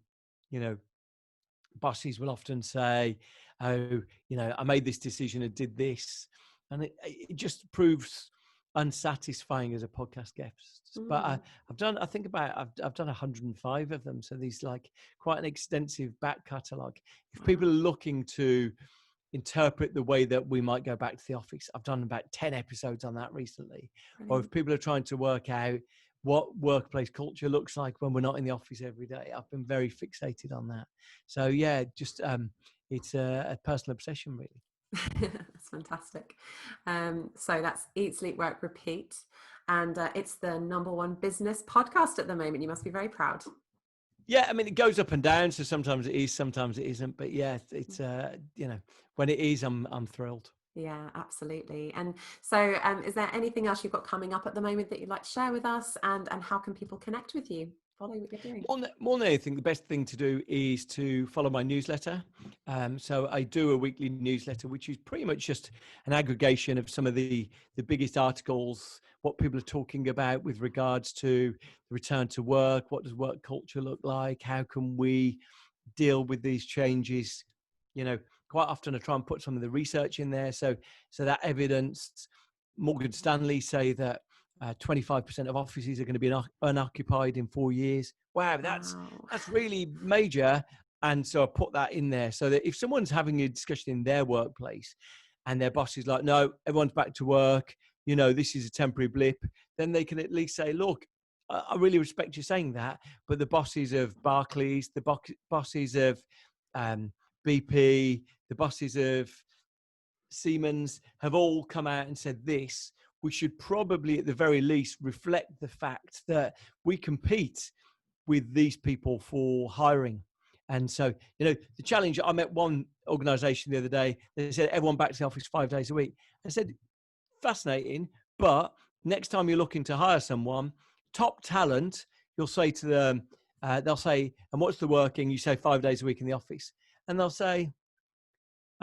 bosses will often say, oh, I made this decision and did this. And it just proves unsatisfying as a podcast guest. But Mm. I've done 105 of them. So these like quite an extensive back catalogue. If Wow. people are looking to interpret the way that we might go back to the office, I've done about 10 episodes on that recently. Or if Brilliant. people are trying to work out what workplace culture looks like when we're not in the office every day, I've been very fixated on that. So yeah, just it's a personal obsession, really. That's fantastic. So that's Eat, Sleep, Work, Repeat. And it's the #1 business podcast at the moment. You must be very proud. Yeah, I mean, it goes up and down. So sometimes it is, sometimes it isn't. But yeah, it's when it is, I'm thrilled. Yeah, absolutely. And so is there anything else you've got coming up at the moment that you'd like to share with us? And how can people connect with you? Follow what you're doing. More than anything, the best thing to do is to follow my newsletter. So I do a weekly newsletter, which is pretty much just an aggregation of some of the biggest articles, what people are talking about with regards to the return to work. What does work culture look like? How can we deal with these changes? Quite often I try and put some of the research in there. So that evidence, Morgan Stanley say that 25% of offices are going to be unoccupied in 4 years. Wow, that's Wow. really major. And so I put that in there so that if someone's having a discussion in their workplace and their boss is like, no, everyone's back to work, this is a temporary blip, then they can at least say, look, I really respect you saying that, but the bosses of Barclays, the bosses of BP, the bosses of Siemens have all come out and said this. We should probably, at the very least, reflect the fact that we compete with these people for hiring. And so, the challenge, I met one organization the other day, they said everyone back to the office 5 days a week. I said, fascinating, but next time you're looking to hire someone, top talent, you'll say to them, they'll say, and what's the working? You say 5 days a week in the office. And they'll say,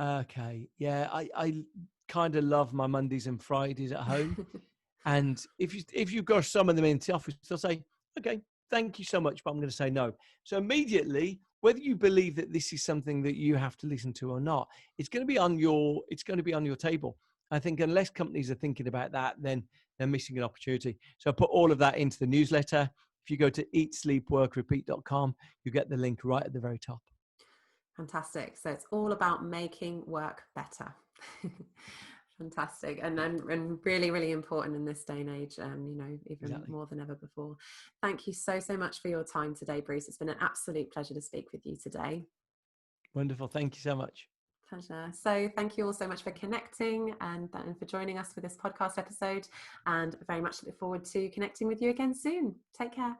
okay, yeah, I kind of love my Mondays and Fridays at home. And if you go some of them into the office, they'll say, okay, thank you so much, but I'm going to say no. So immediately, whether you believe that this is something that you have to listen to or not, it's going to be on your table. I think unless companies are thinking about that, then they're missing an opportunity. So I put all of that into the newsletter. If you go to eatsleepworkrepeat.com, you get the link right at the very top. Fantastic. So it's all about making work better. Fantastic. And really, really important in this day and age, even Exactly. more than ever before. Thank you so, so much for your time today, Bruce. It's been an absolute pleasure to speak with you today. Wonderful. Thank you so much. Pleasure. So thank you all so much for connecting and for joining us for this podcast episode, and very much look forward to connecting with you again soon. Take care.